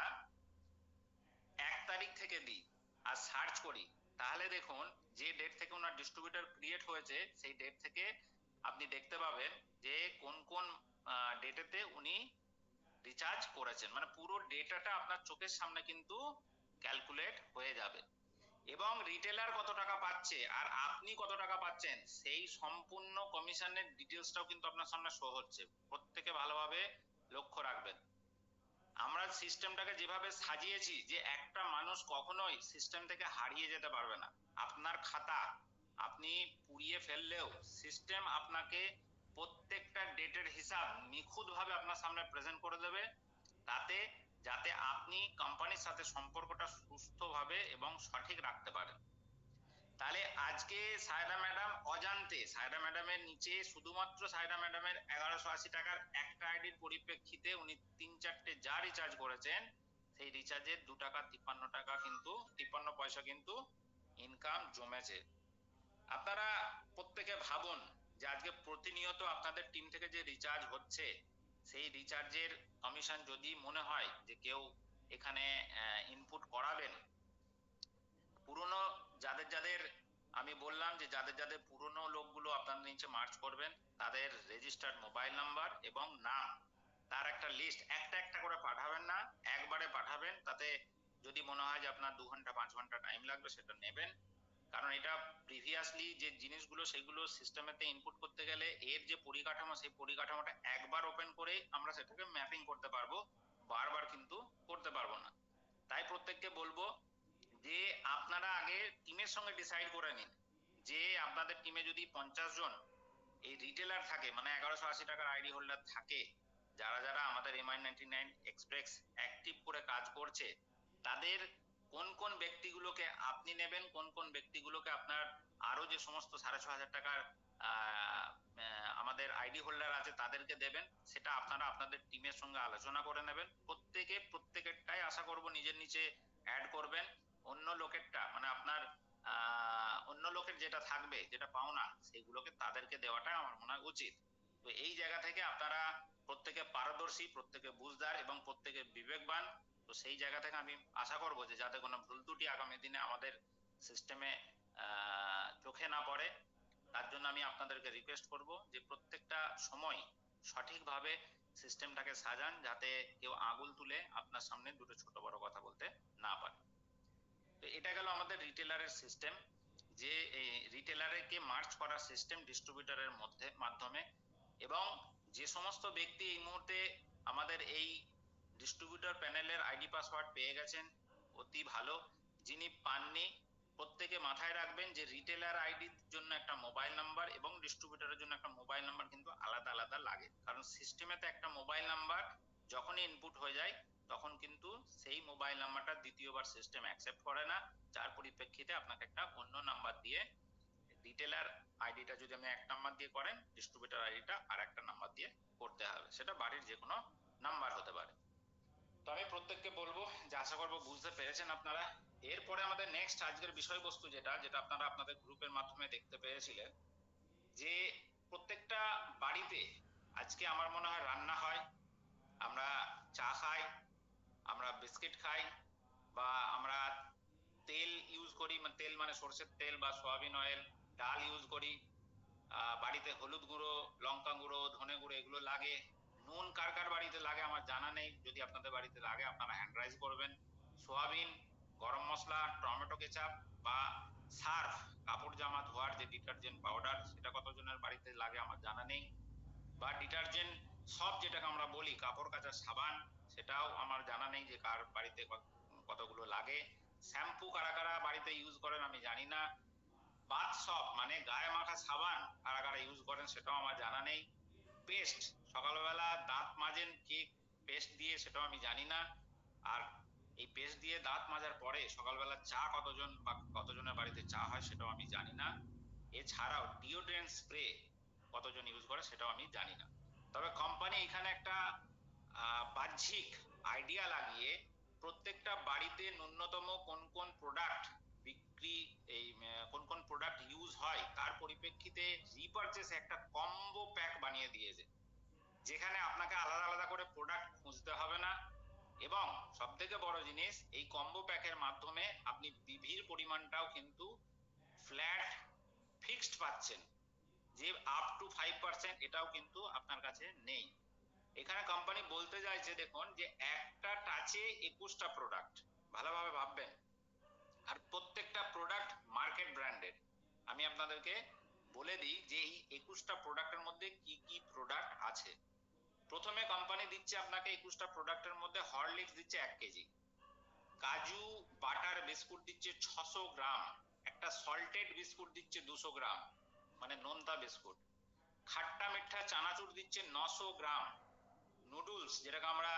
1 তারিখ থেকে দিই আর সার্চ করি, তাহলে দেখুন যে ডেট থেকে ওনার ডিস্ট্রিবিউটর ক্রিয়েট হয়েছে সেই ডেট থেকে আপনি দেখতে পাবেন যে কোন কোন ডেটেতে উনি রিচার্জ করেছেন, মানে পুরো ডেটাটা আপনার চোখের সামনে কিন্তু ক্যালকুলেট হয়ে যাবে। এবং রিটেলার কত টাকা পাচ্ছে আর আপনি কত টাকা পাচ্ছেন সেই সম্পূর্ণ কমিশনের ডিটেলসটাও কিন্তু আপনার সামনে শো হচ্ছে। প্রত্যেকে ভালোভাবে লক্ষ্য রাখবেন। আমরা সিস্টেমটাকে যেভাবে সাজিয়েছি যে একটা মানুষ কখনোই সিস্টেম থেকে হারিয়ে যেতে পারবে না। আপনার খাতা আপনি পুড়িয়ে ফেললেও সিস্টেম আপনাকে প্রত্যেকটা ডেটের হিসাব নিখুঁতভাবে আপনার সামনে প্রেজেন্ট করে দেবে, তাতে যাতে আপনি কোম্পানির সাথে সম্পর্কটা সুস্থভাবে এবং সঠিক রাখতে পারেন। তাহলে আজকে সায়রা ম্যাডাম অজান্তে, সায়রা ম্যাডামের নিচে শুধুমাত্র সায়রা ম্যাডামের 1180 টাকার একটা আইডির পরিপ্রেক্ষিতে উনি 3-4টে যা রিচার্জ করেছেন সেই রিচার্জের 2 টাকা 53 টাকা কিন্তু 53 পয়সা কিন্তু ইনকাম জমেছে। আপনারা প্রত্যেকে ভাবুন যে আজকে প্রতিনিয়ত আপনাদের টিম থেকে যে রিচার্জ হচ্ছে সেই রিচার্জের কমিশন যদি মনে হয় যে কেউ এখানে ইনপুট করাবেন, পুরনো যাদের যাদের আমি বললাম যে যাদের যাদের পুরনো লোকগুলো আপনার নিচে মার্চ করবেন তাদের রেজিস্টার্ড মোবাইল নাম্বার এবং নাম, তার একটা লিস্ট একটা একটা করে পাঠাবেন না, একবারে পাঠাবেন। তাতে যদি মনে হয় যে আপনার 2 ঘন্টা 5 ঘন্টা টাইম লাগবে সেটা নেবেন, কারণ এটা প্রিভিয়াসলি যে জিনিসগুলো সেগুলো সিস্টেমেতে ইনপুট করতে গেলে এর যে পরিকাঠামো সেই পরিকাঠামোটা একবার ওপেন করে আমরা সেটাকে ম্যাপিং করতে পারবো, বারবার কিন্তু করতে পারবো না। তাই প্রত্যেককে বলবো যে আপনারা আগে টিমের সঙ্গে ডিসাইড করে নিন যে আপনাদের টিমে যদি 50 জন এই রিটেলার থাকে, মানে 1180 টাকার আইডি হোল্ডার থাকে, যারা যারা আমাদের MI99 এক্সপ্রেস অ্যাক্টিভ করে কাজ করছে, তাদের কোন কোন ব্যক্তিগুলোকে আপনি নেবেন, কোন কোন ব্যক্তিগুলোকে আপনার আরো যে সমস্ত 6500 টাকার আমাদের আইডি হোল্ডার আছে তাদেরকে দেবেন, সেটা আপনারা আপনাদের টিমের সঙ্গে আলোচনা করে নেবেন। প্রত্যেকেরটাই আশা করব নিজের নিচে অ্যাড করবেন। অন্য লোকেরটা মানে আপনার অন্য লোকের যেটা থাকবে যেটা পাওনা সেগুলোকে তাদেরকে দেওয়াটা আমার মনে হয় উচিত। তো এই জায়গা থেকে আপনারা প্রত্যেকে পারদর্শী, প্রত্যেকে বুঝদার এবং প্রত্যেকে বিবেকবান। তো সেই জায়গা থেকে আমি আশা করব যে যাতে কোনো ভুল ত্রুটি আগামী দিনে আমাদের সিস্টেমে চোখে না পড়ে, তার জন্য আমি আপনাদেরকে রিকোয়েস্ট করব যে প্রত্যেকটা সময় সঠিকভাবে সিস্টেমটাকে সাজান, যাতে কেউ আঙুল তুলে আপনার সামনে দুটো ছোট বড় কথা বলতে না পারে। তো এটা গেল আমাদের রিটেলারের সিস্টেম, যে এই রিটেলারকে মার্চ করার সিস্টেম ডিস্ট্রিবিউটরের মাধ্যমে। এবং যে সমস্ত ব্যক্তি এই মুহূর্তে আমাদের এই ডিস্ট্রিবিউটর প্যানেলের আইডি পাসওয়ার্ড পেয়ে গেছেন অতি ভালো, যিনি পাননি প্রত্যেকে মাথায় রাখবেন যে রিটেলার আইডির জন্য একটা মোবাইল নাম্বার এবং ডিস্ট্রিবিউটরের জন্য একটা মোবাইল নাম্বার কিন্তু আলাদা আলাদা লাগে, কারণ সিস্টেমেতে একটা মোবাইল নাম্বার যখনই ইনপুট হয়ে যায় তখন কিন্তু সেই মোবাইল নাম্বারটা দ্বিতীয়বার সিস্টেম অ্যাকসেপ্ট করে না, যার পরিপ্রেক্ষিতে আপনাকে একটা অন্য নাম্বার দিয়ে রিটেলার আইডিটা যদি আপনি এক নাম্বার দিয়ে করেন, ডিস্ট্রিবিউটর আইডিটা আর একটা নাম্বার দিয়ে করতে হবে, সেটা বাড়ির যে কোনো নাম্বার হতে পারে। তো আমি প্রত্যেককে বলবো যে আশা করবো বুঝতে পেরেছেন আপনারা। এরপরে আমাদের নেক্সট আজকের বিষয়বস্তু যেটা যেটা আপনারা আপনাদের গ্রুপের মাধ্যমে দেখতে পেয়েছিলেন, যে প্রত্যেকটা বাড়িতে আজকে আমার মনে হয় রান্না হয়, আমরা চা খাই, আমরা বিস্কিট খাই, বা আমরা তেল ইউজ করি, মানে তেল মানে সরষের তেল বা সয়াবিন অয়েল, ডাল ইউজ করি, বাড়িতে হলুদ গুঁড়ো, লঙ্কা গুঁড়ো, ধনে গুঁড়ো এগুলো লাগে। নুন কার কার বাড়িতে লাগে আমার জানা নেই, যদি আপনাদের বাড়িতে লাগে আপনারা হ্যান্ড রাইজ করবেন। সোয়াবিন, গরম মশলা, টমেটো কেচাপ বা সার্ফ, কাপড় জামা ধোয়ার যে ডিটারজেন্ট পাউডার, সেটা কতজনের বাড়িতে লাগে আমার জানা নেই। বা ডিটারজেন্ট সব যেটাকে আমরা বলি, কাপড় কাচার সাবান, সেটাও আমার জানা নেই যে কার বাড়িতে কতগুলো লাগে। শ্যাম্পু কারা কারা বাড়িতে ইউজ করেন আমি জানি না। বাথ সব মানে গায়ে মাখা সাবান কারা কারা ইউজ করেন সেটাও আমার জানা নেই। পেস্ট, সকালবেলা দাঁত মাজেন কি পেস্ট দিয়ে সেটাও আমি জানি না। আর এই পেস্ট দিয়ে দাঁত মাজার পরে সকালবেলা চা কতজন বা কতজনের বাড়িতে চা হয় সেটাও আমি জানি না। এছাড়াও ডিওড্রেন্ট স্প্রে কতজন ইউজ করে সেটাও আমি জানি না। তবে কোম্পানি এখানে একটা বাহ্যিক আইডিয়া লাগিয়ে প্রত্যেকটা বাড়িতে ন্যূনতম কোন কোন প্রোডাক্ট বিক্রি, এই কোন কোন প্রোডাক্ট ইউজ হয় তার পরিপ্রেক্ষিতে রিপারচেস একটা কম্বো প্যাক বানিয়ে দিয়েছে, যেখানে আপনাকে আলাদা আলাদা করে প্রোডাক্ট খুঁজতে হবে না, এবং সব থেকে বড় জিনিস, এই কম্বো প্যাকের মাধ্যমে আপনি বিভির পরিমাণটাও কিন্তু ফ্ল্যাট ফিক্সড পাচ্ছেন, যে আপ টু 5% এটাও কিন্তু আপনার কাছে নেই। এখানে কোম্পানি বলতে চাইছে দেখুন যে একটা টাচে 21টা প্রোডাক্ট, ভালোভাবে ভাববেন, আর প্রত্যেকটা প্রোডাক্ট মার্কেট ব্র্যান্ডেড। আমি আপনাদেরকে বলে দিই যে এই 21টা প্রোডাক্টের মধ্যে কি কি প্রোডাক্ট আছে। প্রথমে কোম্পানি দিচ্ছে আপনাকে 21টা প্রোডাক্টের মধ্যে হরলিক্স দিচ্ছে 1 কেজি, কাজু বাটার বিস্কুট দিচ্ছে 600 গ্রাম, একটা সল্টেড বিস্কুট দিচ্ছে 200 গ্রাম মানে নোনতা বিস্কুট, খাট্টা মিঠা চানাচুর দিচ্ছে 900 গ্রাম, নুডলস যেটাকে আমরা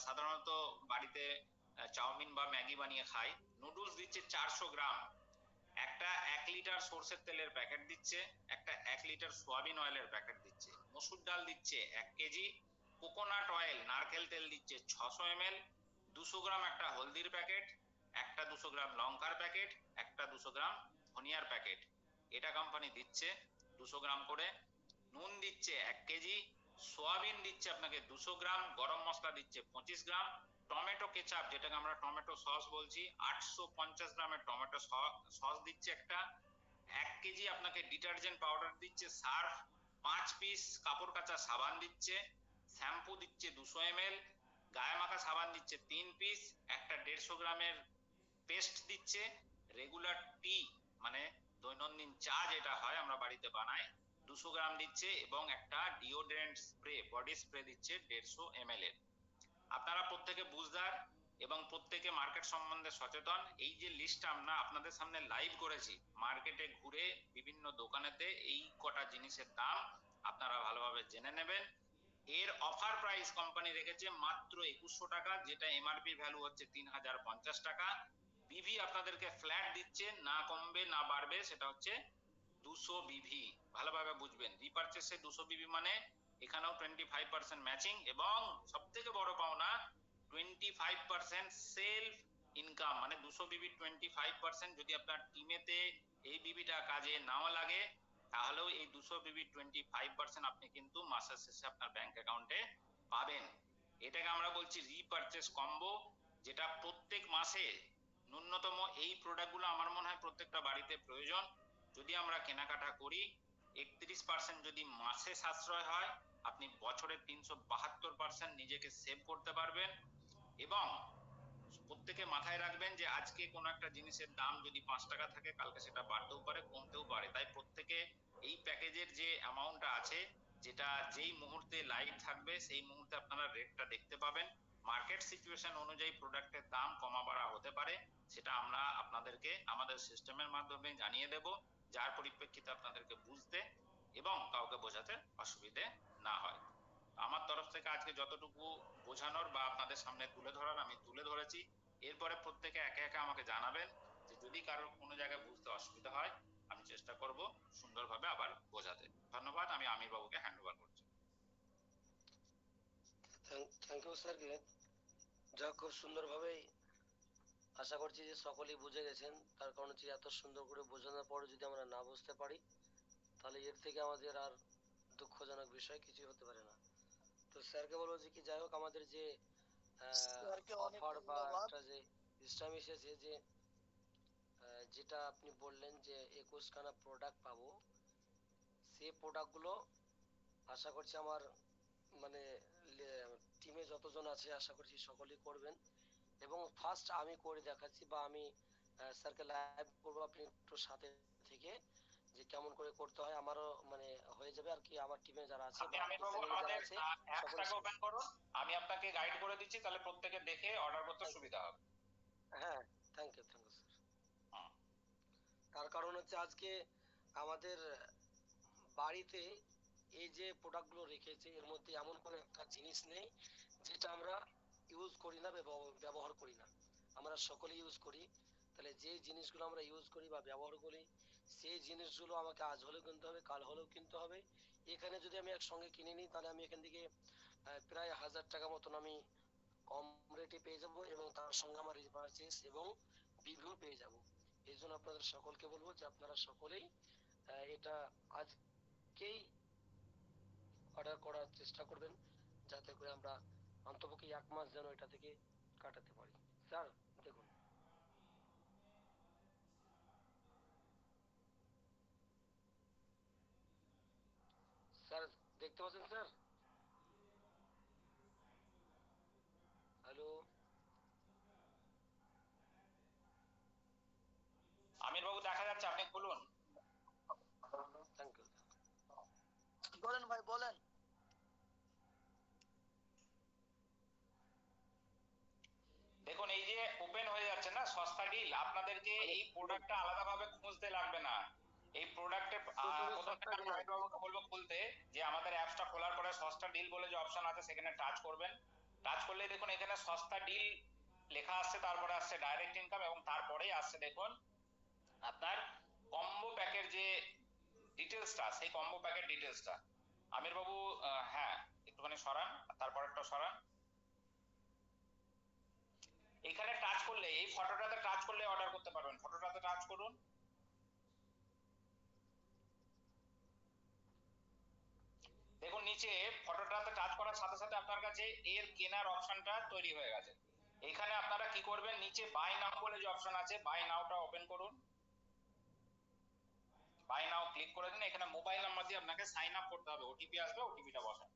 সাধারণত বাড়িতে চাউমিন বা ম্যাগি বানিয়ে খাই, নুডলস দিচ্ছে 400 গ্রাম, একটা 1 লিটার সরষের তেলের প্যাকেট দিচ্ছে, একটা 1 লিটার সয়াবিন অয়েলের প্যাকেট দিচ্ছে, মসুর ডাল দিচ্ছে 1 কেজি, কোকোনাট অয়েল নারকেল তেল দিচ্ছে 600 ml, 200 গ্রাম একটা হলদির প্যাকেট, একটা 200 গ্রাম লঙ্কার প্যাকেট, একটা 200 গ্রাম ধনিয়ার প্যাকেট, এটা কোম্পানি দিচ্ছে 200 গ্রাম করে। নুন দিচ্ছে 1 কেজি, সোয়াবিন দিচ্ছে আপনাকে 200 গ্রাম, গরম মশলা দিচ্ছে 25 গ্রাম, টমেটো কেচাপ যেটাকে আমরা টমেটো সস বলছি 850 গ্রামের টমেটো সস দিচ্ছে একটা, 1 কেজি আপনাকে ডিটারজেন্ট পাউডার দিচ্ছে সার্ফ, 5 পিস কাপড় কাচা সাবান দিচ্ছে, শ্যাম্পু দিচ্ছে 200 ml, গায়ে মাখা সাবান দিচ্ছে 3 পিস, একটা 150 গ্রামের পেস্ট দিচ্ছে, রেগুলার টি মানে দৈনন্দিন চা যেটা হয় আমরা বাড়িতে বানাই 200 গ্রাম দিচ্ছে, এবং একটা ডিওড্রেন্ট স্প্রে বডি স্প্রে দিচ্ছে 150 ml এর। আপনারা প্রত্যেকে বুঝদার এবং প্রত্যেকে মার্কেট সম্বন্ধে সচেতন। এই যে লিস্টটা আমরা আপনাদের সামনে লাইভ করেছি, মার্কেটে ঘুরে বিভিন্ন দোকানেতে এই কটা জিনিসের দাম আপনারা ভালোভাবে জেনে নেবেন। এর অফার প্রাইস কোম্পানি রেখেছে মাত্র 2100 টাকা, যেটা এমআরপি ভ্যালু হচ্ছে 3050 টাকা। বিভি আপনাদেরকে ফ্ল্যাট দিচ্ছে, না কমবে না বাড়বে, সেটা হচ্ছে 200 বিভি। ভালোভাবে বুঝবেন, রিপারচেসে 200 বিভি মানে এখানেও 25% ম্যাচিং, এবং সব থেকে বড় পাওনা 25% সেলফ ইনকাম, মানে 200 বিবি 25%। যদি আপনার টিমেতে এই বিবিটা কাজে নাও লাগে, তাহলেও এই 200 বিবি 25% আপনি কিন্তু মাসের শেষে আপনার ব্যাংক অ্যাকাউন্টে পাবেন। এটাকে আমরা বলছি রিপারচেস কম্বো, যেটা প্রত্যেক মাসে ন্যূনতম এই প্রোডাক্টগুলো আমার মনে হয় প্রত্যেকটা বাড়িতে প্রয়োজন। যদি আমরা কেনাকাটা করি, 31% যদি মাসে সাশ্রয় হয়, আপনি বছরে 372% নিজেকে সেভ করতে পারবেন। এবং প্রত্যেকে মাথায় রাখবেন যে আজকে কোনো একটা জিনিসের দাম যদি 5 টাকা থাকে, কালকে সেটা বাড়তেও পারে কমতেও পারে, তাই প্রত্যেকে এই প্যাকেজের যে অ্যামাউন্টটা আছে, যেটা যেই মুহূর্তে লাইভ থাকবে সেই মুহূর্তে আপনারা রেটটা দেখতে পাবেন। মার্কেট সিচুয়েশন অনুযায়ী প্রোডাক্টের দাম কমা বাড়া হতে পারে, সেটা আমরা আপনাদেরকে আমাদের সিস্টেমের মাধ্যমে জানিয়ে দেব, যার পরিপ্রেক্ষিতে আপনাদেরকে বুঝতে এবং কাউকে বোঝাতে অসুবিধে না হয়। আমার তরফ থেকে আজকে যতটুকু বোঝানোর বা আপনাদের সামনে তুলে ধরার আমি তুলে ধরেছি। এরপরে প্রত্যেকে একে একে আমাকে জানাবেন যে যদি কারোর কোনো জায়গায় বুঝতে অসুবিধা হয়, আমি চেষ্টা করব সুন্দরভাবে আবার বোঝাতে। ধন্যবাদ, আমি আমির বাবুকে হ্যান্ড ওভার করছি। থ্যাংক ইউ স্যারকে, যা খুব সুন্দরভাবেই আশা করছি যে সকলেই বুঝে গেছেন। তার কারণ হচ্ছে এত সুন্দর করে বোঝানোর পরে যদি আমরা না বুঝতে পারি, তাহলে এর থেকে আমাদের আর দুঃখজনক বিষয় কিছু হতে পারে না। তো স্যারকে বলবো যে কি যাই হোক, আমাদের যে স্যারকে অনেক অফার বা ধন্যবাদ। একটা যে সিস্টেম এসেছে, যে যেটা আপনি বললেন যে 21খানা প্রোডাক্ট পাবো, সেই প্রোডাক্টগুলো আশা করছি আমার মানে টিমে যতজন আছে আশা করছি সকলেই করবেন। এবং ফার্স্ট আমি করে দেখাচ্ছি, বা আমি স্যারকে লাইভ করবো, আপনি একটু সাথে থেকে যে কেমন করে করতে হয় আমারও মানে হয়ে যাবে আর কি। আমার টিমে যারা আছে আপনি বা আমির বাবু এসএনএম যারা আমাদের আছে সকলে। অ্যাপসটাকে ওপেন করুন, আমি আপনাকে গাইড করে দিচ্ছি, তাহলে প্রত্যেকে দেখে অর্ডার করতে সুবিধা হবে। হ্যাঁ, থ্যাংক ইউ স্যার। হুম। তার কারণ হচ্ছে আজকে আমাদের বাড়িতে এই যে প্রোডাক্টগুলো রেখেছে, এর মধ্যে এমন কোনো একটা জিনিস নেই যেটা আমরা ইউজ করি না, ব্যবহার করি না। আমরা সকলে ইউজ করি। তাহলে যে জিনিসগুলো আমরা ইউজ করি বা ব্যবহার করি, সেই জিনিসগুলো আমাকে আজ হলেও কিনতে হবে, কাল হলেও কিনতে হবে। এখানে যদি আমি একসঙ্গে কিনে নিই, তাহলে আমি এখান থেকে প্রায় 1000 টাকা মতন আমি কম রেটে পেয়ে যাব, এবং তার সঙ্গে আমার রিপারচেস এবং রিভিউ পেয়ে যাব। এই জন্য আপনাদের সকলকে বলবো যে আপনারা সকলেই এটা আজকেই অর্ডার করার চেষ্টা করবেন, যাতে করে আমরা অন্তপক্ষে 1 মাস যেন এটা থেকে কাটাতে পারি। স্যার দেখুন, স্যার দেখতে পাচ্ছেন স্যার? হ্যালো? আমির বাবু দেখা যাচ্ছে, আপনি খুলুন। Thank you. বলেন ভাই বলেন। দেখুন এই যে ওপেন হয়ে যাচ্ছে না সস্তা ডিল, আপনাদেরকে এই প্রোডাক্টটা আলাদাভাবে খুঁজতে লাগবে না। এই প্রোডাক্টে প্রথমে প্রথমে সস্তা আমি ডিল আমির বাবুকে বলবো খুলতে, যে আমাদের অ্যাপসটা খোলার পরে সস্তা ডিল বলে যে অপশন আছে সেখানে টাচ করবেন। টাচ করলেই দেখুন এখানে সস্তা ডিল লেখা আসছে, তারপরে আসছে ডাইরেক্ট ইনকাম এবং তারপরেই আসছে দেখুন আপনার কম্বো প্যাকের যে ডিটেলসটা, সেই কম্বো প্যাকের ডিটেলসটা। আমির বাবু হ্যাঁ একটুখানি সরান, তারপরেরটা সরান। এখানে টাচ করলে, এই ফটোটাতে টাচ করলে অর্ডার করতে পারবেন। ফটোটাতে টাচ করুন। দেখুন নিচে ফটোটাতে টাচ করার সাথে সাথে আপনার কাছে এর কেনার অপশনটা তৈরি হয়ে গেছে। এখানে আপনারা কি করবেন, নিচে বাই নাও বলে যে অপশন আছে, বাই নাওটা ওপেন করুন। বাই নাও ক্লিক করে দিন। এখানে মোবাইল নাম্বার দিয়ে আপনাকে সাইন আপ করতে হবে, ওটিপি আসবে, ওটিপিটা বসান।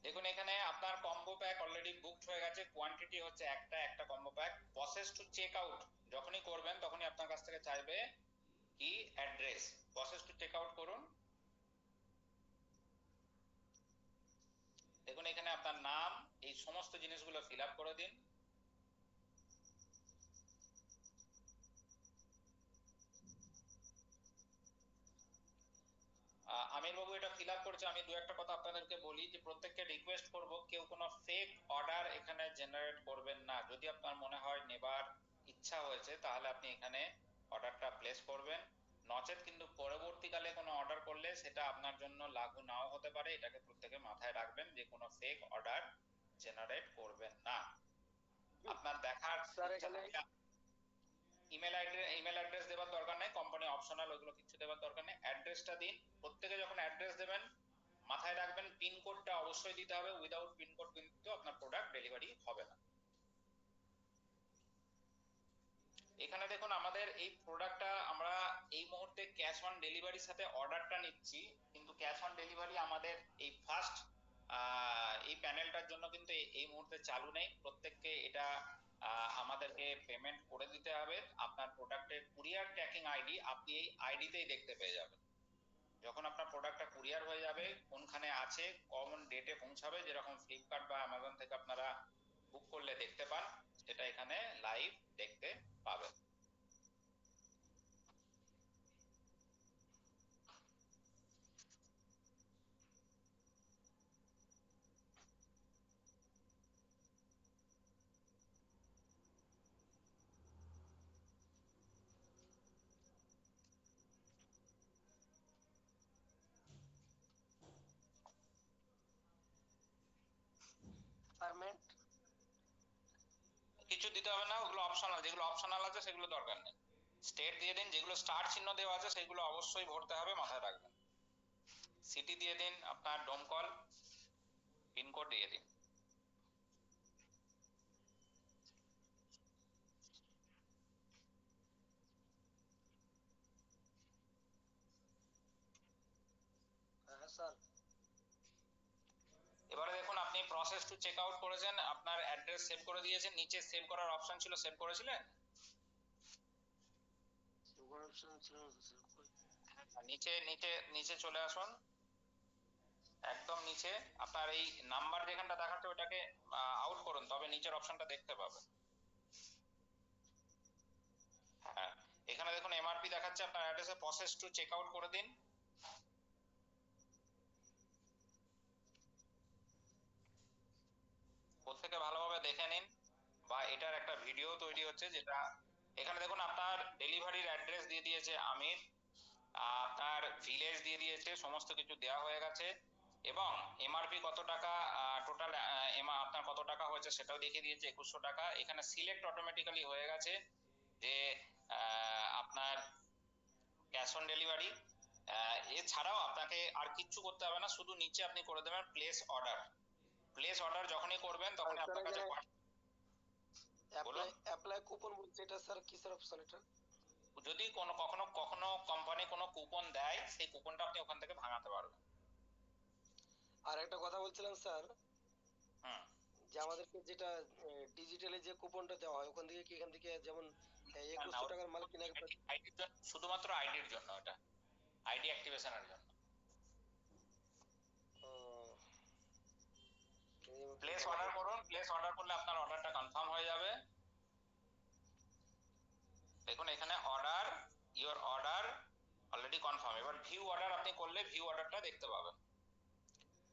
দেখুন এখানে আপনার কম্বো প্যাক অলরেডি বুকড হয়ে গেছে, কোয়ান্টিটি হচ্ছে একটা combo pack. Process to check out যখনই করবেন তখনই আপনার কাছ থেকে চাইবে কি address. Process to check out করুন। দেখুন এখানে আপনার নাম, এই সমস্ত জিনিসগুলো ফিল আপ করে দিন। আমির বাবু এটা ফিল আপ করছে, আমি দু একটা কথা আপনাদেরকে বলি, যে প্রত্যেককে রিকোয়েস্ট করব কেউ কোনো ফেক অর্ডার এখানে জেনারেট করবেন না। যদি আপনার মনে হয় নেবার ইচ্ছা হয়েছে তাহলে আপনি এখানে অর্ডারটা প্লেস করবেন, নচেত কিন্তু পরবর্তীকালে কোনো অর্ডার করলে সেটা আপনার জন্য লাগু নাও হতে পারে। এটাকে প্রত্যেকে মাথায় রাখবেন যে কোনো ফেক অর্ডার জেনারেট করবেন না। আপনার দেখার স্যার ইচ্ছা এখানে থাকলে ইমেল অ্যাড্রেস দেওয়ার দরকার নেই, কোম্পানি অপশনাল, ওইগুলো কিছু দেওয়ার দরকার নেই। অ্যাড্রেসটা দিন। প্রত্যেকে যখন অ্যাড্রেস দেবেন মাথায় রাখবেন পিন কোডটা অবশ্যই দিতে হবে, উইদাউট পিন কোড কিন্তু আপনার প্রোডাক্ট ডেলিভারি হবে না। এখানে দেখুন আমাদের এই প্রোডাক্টটা আমরা এই মুহূর্তে ক্যাশ অন ডেলিভারির সাথে অর্ডারটা নিচ্ছি, কিন্তু ক্যাশ অন ডেলিভারি আমাদের এই ফার্স্ট এই প্যানেলটার জন্য কিন্তু এই মুহূর্তে চালু নেই। প্রত্যেককে এটা আমাদেরকে পেমেন্ট করে দিতে হবে। আপনার প্রোডাক্টের কুরিয়ার ট্র্যাকিং আইডি আপনি এই আইডিতেই দেখতে পেয়ে যাবেন। যখন আপনার প্রোডাক্টটা কুরিয়ার হয়ে যাবে, কোনখানে আছে, কোন ডেটে পৌঁছাবে, যেরকম ফ্লিপকার্ট বা অ্যামাজন থেকে আপনারা বুক করলে দেখতে পান, সেটা এখানে লাইভ দেখতে পাবেন। পেমেন্ট কিছু দিতে হবে না, ওগুলো অপশনাল। যেগুলো অপশনাল আছে সেগুলো দরকার নেই। স্টেট দিয়ে দিন, যেগুলো স্টার চিহ্ন দেওয়া আছে সেগুলো অবশ্যই ভরতে হবে, মাথায় রাখবেন। সিটি দিয়ে দিন, আপনার ডোমকল, পিনকোড দিয়ে দিন। হ্যাঁ স্যার। এবারে দেখুন আপনি প্রসেস টু চেক আউট করেছেন, আপনার অ্যাড্রেস সেভ করে দিয়েছেন, নিচে সেভ করার অপশন ছিল, সেভ করেছিলেন? অপশন ছিল না তো স্যার, কই? নিচে নিচে নিচে চলে আসুন, একদম নিচে আপনার এই নাম্বার যেখানটা দেখাচ্ছে ওটাকে আউট করুন, তবে নিচের অপশনটা দেখতে পাবেন। হ্যাঁ, এখানে দেখুন এমআরপি দেখাচ্ছে, আপনার অ্যাড্রেসে প্রসেস টু চেক আউট করে দিন। প্রত্যেকে ভালোভাবে দেখে নিন, বা এটার একটা ভিডিও তৈরি হচ্ছে, যেটা এখানে দেখুন আপনার ডেলিভারির অ্যাড্রেস দিয়ে দিয়েছে আমির, আপনার ভিলেজ দিয়ে দিয়েছে, সমস্ত কিছু দেওয়া হয়ে গেছে, এবং এমআরপি কত টাকা, টোটাল আপনার কত টাকা হয়েছে সেটাও দেখিয়ে দিয়েছে 2100 টাকা। এখানে সিলেক্ট অটোমেটিক্যালি হয়ে গেছে যে আপনার ক্যাশ অন ডেলিভারি। এছাড়াও আপনাকে আর কিচ্ছু করতে হবে না, শুধু নিচে আপনি করে দেবেন প্লেস অর্ডার। প্লেস অর্ডার যখনই করবেন তখনই আপনার কাছে বলুন। অ্যাপ্লাই কুপন বলছে, এটা স্যার কিসের অপশন এটা? যদি কখনো কখনো কোম্পানি কোনো কুপন দেয়, সেই কুপনটা আপনি ওখান থেকে ভাঙাতে পারবেন। আর একটা কথা বলছিলাম স্যার, হুম। যে আমাদেরকে যেটা ডিজিটালি যে কুপনটা দেওয়া হয়, ওখান থেকে কি এখান থেকে যেমন না, 2100 টাকার মাল কিনে আইডির জন্য, শুধুমাত্র আইডির জন্য, এটা আইডি অ্যাক্টিভেশনের জন্য। প্লেস অর্ডার করুন, প্লেস অর্ডার করলে আপনার অর্ডারটা কনফার্ম হয়ে যাবে। দেখুন এখানে order, your order already confirm. এবার ভিউ অর্ডার আপনি করলে ভিউ অর্ডারটা দেখতে পাবেন,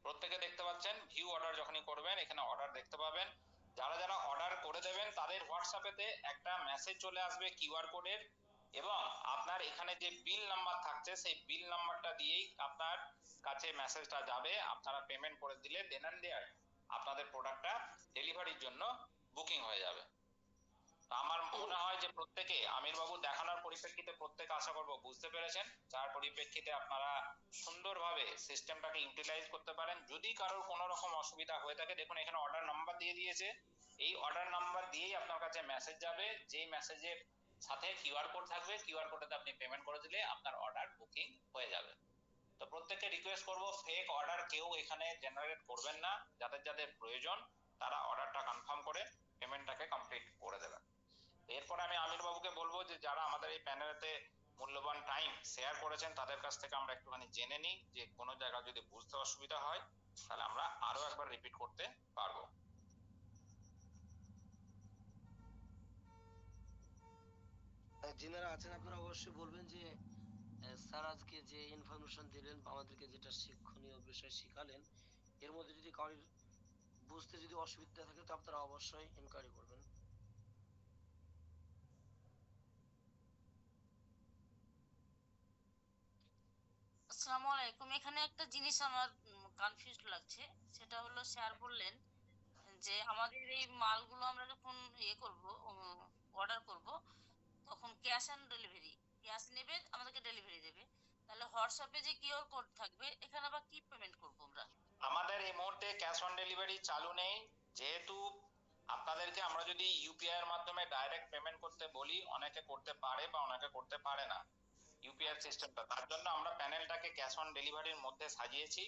প্রত্যেকে দেখতে পাচ্ছেন। ভিউ অর্ডার যখনই করবেন এখানে অর্ডার দেখতে পাবেন। যারা যারা অর্ডার করে দেবেন তাদের হোয়াটসঅ্যাপেতে একটা মেসেজ চলে আসবে কিউআর কোডের, এবং আপনার এখানে যে বিল নাম্বার থাকছে সেই বিল নাম্বারটা দিয়েই আপনার কাছে মেসেজটা যাবে। আপনারা পেমেন্ট করে দিলে দেন অ্যান্ড দেয়ার আপনাদের প্রোডাক্টটা ডেলিভারির জন্য বুকিং হয়ে যাবে। আমার মনে হয় যে প্রত্যেকে আমির বাবু দেখানোর পরিপ্রেক্ষিতে প্রত্যেকে আশা করব বুঝতে পেরেছেন, যার পরিপ্রেক্ষিতে আপনারা সুন্দরভাবে সিস্টেমটাকে ইউটিলাইজ করতে পারেন। যদি কারোর কোনো রকম অসুবিধা হয়ে থাকে, দেখুন এখানে অর্ডার নাম্বার দিয়ে দিয়েছে, এই অর্ডার নাম্বার দিয়েই আপনার কাছে মেসেজ যাবে, যেই মেসেজের সাথে কিউআর কোড থাকবে, কিউআর কোডে আপনি পেমেন্ট করে দিলে আপনার অর্ডার বুকিং হয়ে যাবে। তো প্রত্যেককে রিকোয়েস্ট করব ফেক অর্ডার কেউ এখানে জেনারেট করবেন না, যাদের যাদের প্রয়োজন তারা অর্ডারটা কনফার্ম করে পেমেন্টটাকে কমপ্লিট করে দেবেন। এরপর আমি আমির বাবুকে বলবো যে যারা আমাদের এই প্যানেলেতে মূল্যবান টাইম শেয়ার করেছেন তাদের কাছ থেকে আমরা একটুখানি জেনে নিই, যে কোনো জায়গায় যদি বুঝতে অসুবিধা হয় তাহলে আমরা আরো একবার রিপিট করতে পারবো। যিনারা আছেন আপনারা অবশ্যই বলবেন যে স্যার আজকে যে ইনফরমেশন দিলেন বা আমাদেরকে যেটা শিক্ষণীয় বিষয় শিখালেন, এর মধ্যে যদি কারোর বুঝতে যদি অসুবিধা থাকে তো আপনারা অবশ্যই ইনকোয়ারি করবেন। আসসালামু আলাইকুম। এখানে একটা জিনিস আমার কনফিউজ লাগছে, সেটা হলো স্যার বললেন যে আমাদের এই মালগুলো আমরা যখন করব, অর্ডার করব, তখন ক্যাশ অন ডেলিভারি, ক্যাশ নেবে, আমাদেরকে ডেলিভারি দেবে। তাহলে হোয়াটসঅ্যাপে যে কিউআর কোড থাকবে, এখানে আবার কি পেমেন্ট করব আমরা? আমাদের এই মুহূর্তে ক্যাশ অন ডেলিভারি চালু নেই, যেহেতু আপনাদেরকে আমরা যদি ইউপিআই এর মাধ্যমে ডাইরেক্ট পেমেন্ট করতে বলি, অনেকে করতে পারে বা অনেকে করতে পারে না ইউপিআই সিস্টেমটা, তার জন্য আমরা প্যানেলটাকে ক্যাশ অন ডেলিভারির মধ্যে সাজিয়েছি।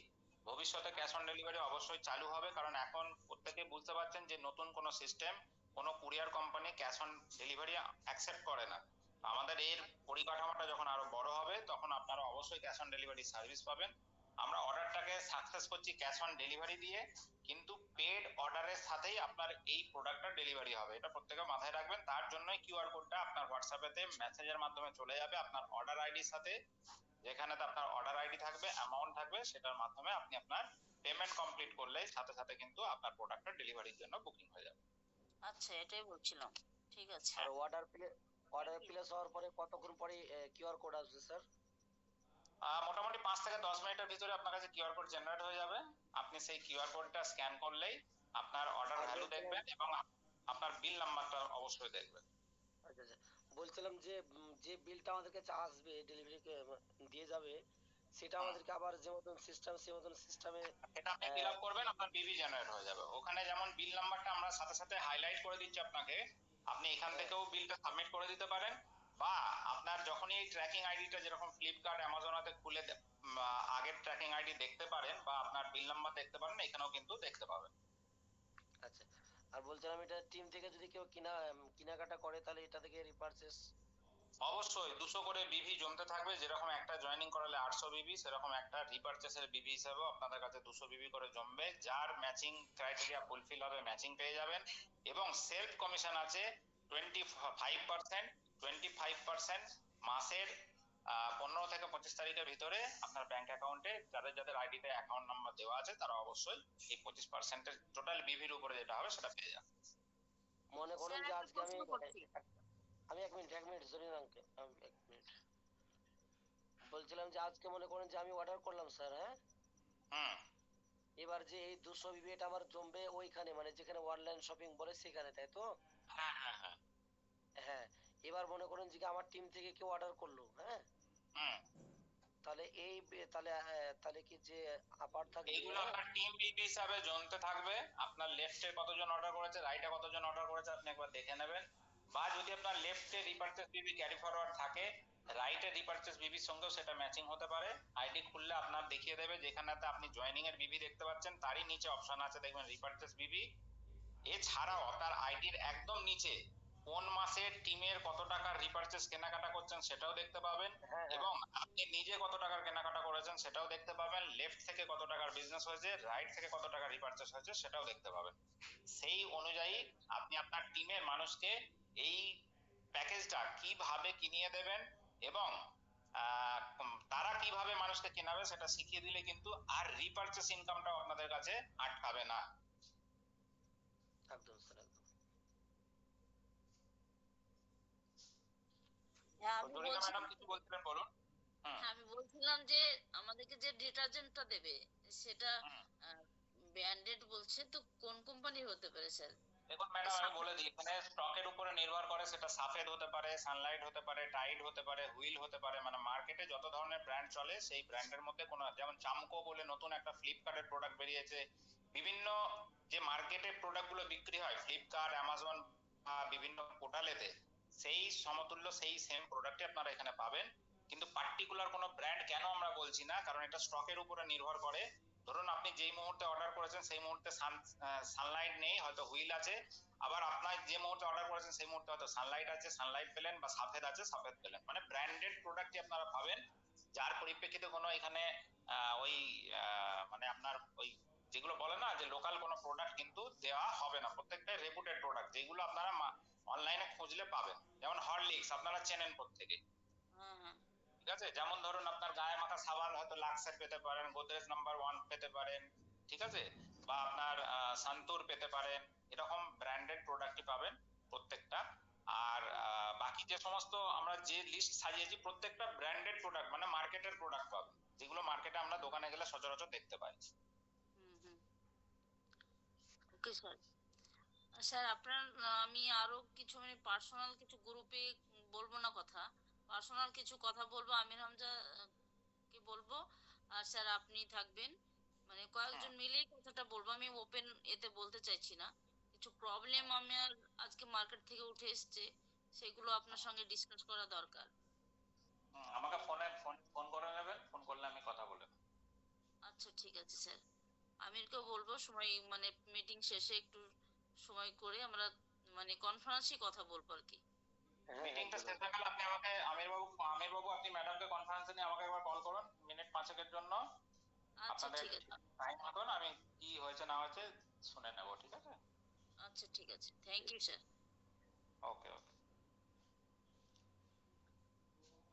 ভবিষ্যতে ক্যাশ অন ডেলিভারি অবশ্যই চালু হবে, কারণ এখন প্রত্যেকে বুঝতে পারছেন যে নতুন কোনো সিস্টেম, কোনো courier company cash on delivery accept করে না। আমাদের এর পরিকাঠামোটা যখন আরো বড় হবে তখন আপনারা অবশ্যই ক্যাশ অন ডেলিভারি সার্ভিস পাবেন। আমরা অর্ডারটাকে সাকসেস করছি ক্যাশ অন ডেলিভারি দিয়ে, কিন্তু পেড অর্ডারের সাথেই আপনার এই প্রোডাক্টটা ডেলিভারি হবে, এটা প্রত্যেকে মাথায় রাখবেন। তার জন্যই কিউআর কোডটা আপনার হোয়াটসঅ্যাপেতে মেসেজের মাধ্যমে চলে যাবে আপনার অর্ডার আইডির সাথে, যেখানেতে আপনার অর্ডার আইডি থাকবে, অ্যামাউন্ট থাকবে, সেটার মাধ্যমে আপনি আপনার পেমেন্ট কমপ্লিট করলেই সাথে সাথে কিন্তু আপনার প্রোডাক্টটা ডেলিভারির জন্য বুকিং হয়ে যাবে। আচ্ছা, এটাই বলছিলাম। ঠিক আছে। আর অর্ডার প্লেস হওয়ার পরে কতক্ষণ পরে কিউআর কোড আসবে স্যার? মোটামুটি 5 থেকে 10 মিনিটের ভিতরে আপনার কাছে কিউআর কোড জেনারেট হয়ে যাবে। আপনি সেই কিউআর কোডটা স্ক্যান করলেই আপনার অর্ডার ভ্যালু দেখবেন এবং আপনার বিল নাম্বারটা অবশ্যই দেখবেন। আচ্ছা আচ্ছা, বলছিলাম যে যে বিলটা আমাদের কাছে আসবে ডেলিভারি দিয়ে যাবে, সেটা আমাদেরকে আবার যে মতন সিস্টেম সে মতন সিস্টেমে এটা আপনি ফিল আপ করবেন, আপনার বিবি জেনারেট হয়ে যাবে। ওখানে যেমন বিল নাম্বারটা আমরা সাথে সাথে হাইলাইট করে দিচ্ছি আপনাকে, আপনি এখান থেকেও বিলটা সাবমিট করে দিতে পারেন, বা আপনার যখনই এই ট্র্যাকিং আইডিটা যেরকম ফ্লিপকার্ট অ্যামাজনেতে খুলে আগের ট্র্যাকিং আইডি দেখতে পারেন বা আপনার বিল নাম্বার দেখতে পারেন, এখানেও কিন্তু দেখতে পাবেন। আচ্ছা, আর বলছিলাম এটা টিম থেকে যদি কেউ কেনাকাটা করে তাহলে এটা থেকে রিপারচেস? অবশ্যই 200 করে বিভি জমতে থাকবে, যেরকম একটা জয়েনিং করালে 800 বিভি, সেরকম একটা রিপারচেসের বিভি হিসেবেও আপনাদের কাছে 200 বিভি করে জমবে। যার ম্যাচিং ক্রাইটেরিয়া ফুলফিল হবে ম্যাচিং পেয়ে যাবেন, এবং সেলফ কমিশন আছে 25%। 25% মাসের 15 থেকে 25 তারিখের ভিতরে আপনার ব্যাংক অ্যাকাউন্টে, যাদের যাদের আইডিতে অ্যাকাউন্ট নাম্বার দেওয়া আছে তারা অবশ্যই এই 25%-এর টোটাল বিভির উপরে যেটা হবে সেটা পেয়ে যাবে। মনে করেন স্যার যে একটা আজকে প্রশ্ন করছি। আমি 1 মিনিট জরিন আঙ্কেল, আমি 1 মিনিট বলছিলাম যে আজকে মনে করেন যে আমি অর্ডার করলাম স্যার, হ্যাঁ, হুম। এবার যে এই 200 বিবি এটা আমার জমবে ওইখানে, মানে যেখানে অনলাইন শপিং বলে সেখানে, তাই তো? হ্যাঁ হ্যাঁ হ্যাঁ। হ্যাঁ, এবার মনে করেন যে আমার টিম থেকে কেউ অর্ডার করলো, হ্যাঁ, হুম। তাহলে তাহলে তাহলে কি যে আপার থাকবে, এইগুলো হ্যাঁ, আপনার টিম বিবি হিসাবে জমতে থাকবে। আপনার লেফটে কতজন অর্ডার করেছে, রাইটে কতজন অর্ডার করেছে আপনি একবার দেখে নেবেন। বা যদি আপনার লেফটে রিপারচেস বিবি ক্যারি ফরওয়ার্ড থাকে, রাইটে রিপারচেস বিবির সঙ্গেও সেটা ম্যাচিং হতে পারে। আইডি খুললে আপনার দেখিয়ে দেবে, যেখানেতে আপনি জয়েনিং এর বিবি দেখতে পাচ্ছেন তারই নিচে অপশন আছে দেখবেন রিপারচেস বিবি। এছাড়াও তার আইডির একদম নিচে কোন মাসে টিমের কত টাকার রিপারচেস কেনাকাটা করছেন সেটাও দেখতে পাবেন, হ্যাঁ, হ্যাঁ, এবং আপনি নিজে কত টাকার কেনাকাটা করেছেন সেটাও দেখতে পাবেন। লেফট থেকে কত টাকার বিজনেস হয়েছে, রাইট থেকে কত টাকার রিপারচেস হয়েছে সেটাও দেখতে পাবেন। সেই অনুযায়ী আপনি আপনার টিমের মানুষকে এই প্যাকেজটা কিভাবে কিনিয়ে দেবেন এবং তারা কিভাবে মানুষকে কেনাবে সেটা শিখিয়ে দিলে কিন্তু আর রিপারচেস ইনকামটাও আপনাদের কাছে আটকাবে না। একদম স্যার, একদম। হ্যাঁ আমি জরিনা ম্যাডাম বলছিলাম, কিছু বলছিলেন, বলুন। হুম। হ্যাঁ আমি বলছিলাম যে আমাদেরকে যে ডিটারজেন্টটা দেবে সেটা হুম। ব্র্যান্ডেড বলছে তো, কোন কোম্পানির হতে পারে স্যার? দেখুন ম্যাডাম, আমি বলে দিই, এখানে স্টকের উপরে নির্ভর করে। সেটা সাফেদ হতে পারে, সানলাইট হতে পারে, টাইড হতে পারে, হুইল হতে পারে। মানে মার্কেটে যত ধরনের ব্র্যান্ড চলে সেই ব্র্যান্ডের মধ্যে কোনো, যেমন চামকো বলে নতুন একটা ফ্লিপকার্টের প্রোডাক্ট বেরিয়েছে। বিভিন্ন যে মার্কেটে প্রোডাক্ট গুলো বিক্রি হয় ফ্লিপকার্ট, অ্যামাজন বা বিভিন্ন পোর্টালেতে, সেই সমতুল্য সেই সেম প্রোডাক্টই আপনারা এখানে পাবেন। কিন্তু পার্টিকুলার কোনো ব্র্যান্ড কেন আমরা বলছি না, কারণ এটা স্টকের উপরে নির্ভর করে। ধরুন আপনি যেই মুহূর্তে অর্ডার করেছেন সেই মুহূর্তে সানলাইট নেই, হয়তো হুইল আছে। আবার আপনার যে মুহূর্তে অর্ডার করেছেন সেই মুহূর্তে হয়তো সানলাইট আছে, সানলাইট পেলেন, বা সাফেদ আছে, সাফেদ পেলেন। মানে ব্র্যান্ডেড প্রোডাক্টই আপনারা পাবেন, যার পরিপ্রেক্ষিতে কোনো এখানে ওই মানে আপনার ওই যেগুলো বলে না যে লোকাল কোনো প্রোডাক্ট কিন্তু দেওয়া হবে না। প্রত্যেকটাই রেপুটেড প্রোডাক্ট, যেগুলো আপনারা অনলাইনে খুঁজলে পাবেন। যেমন হরলিক্স আপনারা চেনেন প্রত্যেকে, হ্যাঁ হ্যাঁ। ঠিক আছে? যেমন ধরুন আপনার গায়ে মাখা সাবান হয়তো লাক্সের পেতে পারেন, গোদরেজ নাম্বার 1 পেতে পারেন, ঠিক আছে? বা আপনার সান্তুর পেতে পারেন। এরকম ব্র্যান্ডেড প্রোডাক্টই পাবেন প্রত্যেকটা। আর বাকি যে সমস্ত আমরা যে লিস্ট সাজিয়েছি প্রত্যেকটা ব্র্যান্ডেড প্রোডাক্ট, মানে মার্কেটের প্রোডাক্ট পাবেন, যেগুলো মার্কেটে আমরা দোকানে গেলে সচরাচর দেখতে পাই। হুম হুম। Okay sir. স্যার আপনার আমি আরো কিছু মানে পার্সোনাল কিছু গ্রুপে বলবো না কথা, পার্সোনাল কিছু কথা বলবো, আমির হামজা কে বলবো, আর স্যার আপনি থাকবেন, মানে হুম। কয়েকজন মিলে কথাটা বলবো। আমি ওপেন এতে বলতে চাইছি না। কিছু প্রবলেম আমার আজকে মার্কেট থেকে উঠে এসছে, সেগুলো আপনার সঙ্গে ডিসকাস করা দরকার। আমাকে ফোনে ফোন ফোন করে নেবেন, ফোন করলে আমি কথা বলে নেবো। আচ্ছা ঠিক আছে স্যার, আমিরকেও বলবো সময় মানে মিটিং শেষে একটু সময় করে আমরা মানে কনফারেন্সে কথা বলবো আর কি। হ্যাঁ, হ্যাঁ, মিটিংটা শেষ বলুন। হয়ে গেলে আপনি আমাকে, আমির বাবু আপনি ম্যাডামকে কনফারেন্সে নিয়ে আমাকে একবার কল করুন 5 মিনিটের জন্য। আচ্ছা আপনাদের ঠিক আছে। টাইম মতন আমি কি হয়েছে না হয়েছে শুনে নেবো, ঠিক আছে? আচ্ছা ঠিক আছে, থ্যাংক ইউ স্যার। ওকে ওকে।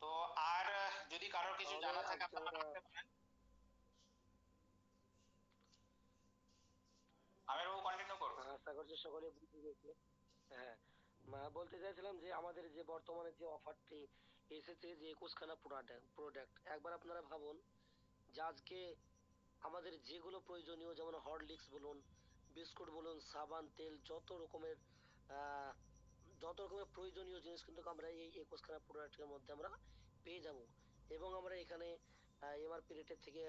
তো আর যদি কারোর কিছু তাহলে জানা থাকে আজকে আপনারা ওরা, রাখতে পারেন। আমির বাবু কন্টিনিউ করুন। আশা করছি সকলে বুঝে গেছে। হ্যাঁ, বলতে চাইছিলাম যে আমাদের যে বর্তমানে যে অফারটি এসেছে, যে 21খানা প্রোডাক্ট, একবার আপনারা ভাবুন যে আজকে আমাদের যেগুলো প্রয়োজনীয়, যেমন হরলিক্স বলুন, বিস্কুট বলুন, সাবান, তেল, আহ, যত রকমের প্রয়োজনীয় জিনিস কিন্তু আমরা এই 21খানা প্রোডাক্টের মধ্যে আমরা পেয়ে যাব। এবং আমরা এখানে এমআরপি রেটের থেকে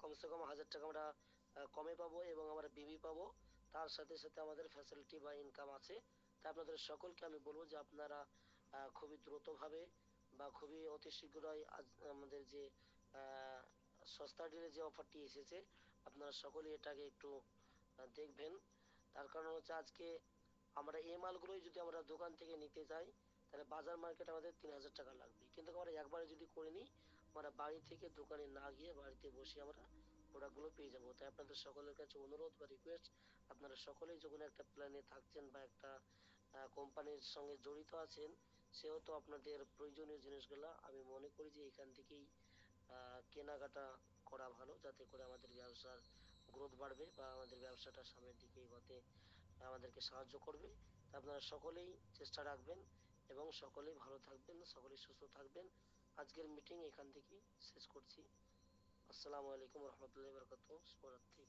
কমসে কম 1000 টাকা আমরা কমে পাবো, এবং আমরা বিবি পাবো। তার সাথে সাথে আমাদের ফ্যাসিলিটি বা ইনকাম আছে। তাই আপনাদের সকলকে আমি বলবো যে আপনারা খুবই দ্রুতভাবে বা খুবই অতি শীঘ্রই আমাদের যে আহ, সস্তা ডিলে যে অফারটি এসেছে, আপনারা সকলেই এটাকে একটু দেখবেন। তার কারণ হচ্ছে আজকে আমরা এই মালগুলোই যদি আমরা দোকান থেকে নিতে যাই, তাহলে বাজার মার্কেট আমাদের 3000 টাকা লাগবে, কিন্তু আমরা একবারে যদি করে নিই, আমরা বাড়ি থেকে দোকানে না গিয়ে বাড়িতে বসে আমরা প্রোডাক্টগুলো পেয়ে যাবো। তাই আপনাদের সকলের কাছে অনুরোধ বা রিকোয়েস্ট, আপনারা সকলেই যখন একটা প্ল্যানে থাকছেন বা একটা কোম্পানির সঙ্গে জড়িত আছেন, সেহেতু আপনাদের প্রয়োজনীয় জিনিসগুলো আমি মনে করি যে এখান থেকেই কেনাকাটা করা ভালো, যাতে করে আমাদের ব্যবসার গ্রোথ বাড়বে বা আমাদের ব্যবসাটা সামনের দিকে এগোতে আমাদেরকে সাহায্য করবে। আপনারা সকলেই চেষ্টা রাখবেন এবং সকলেই ভালো থাকবেন, সকলেই সুস্থ থাকবেন। আজকের মিটিং এখান থেকেই শেষ করছি। আসসালামু আলাইকুম রহমতুল্লাহি ওয়া বারাকাতুহু। শুভরাত্রি।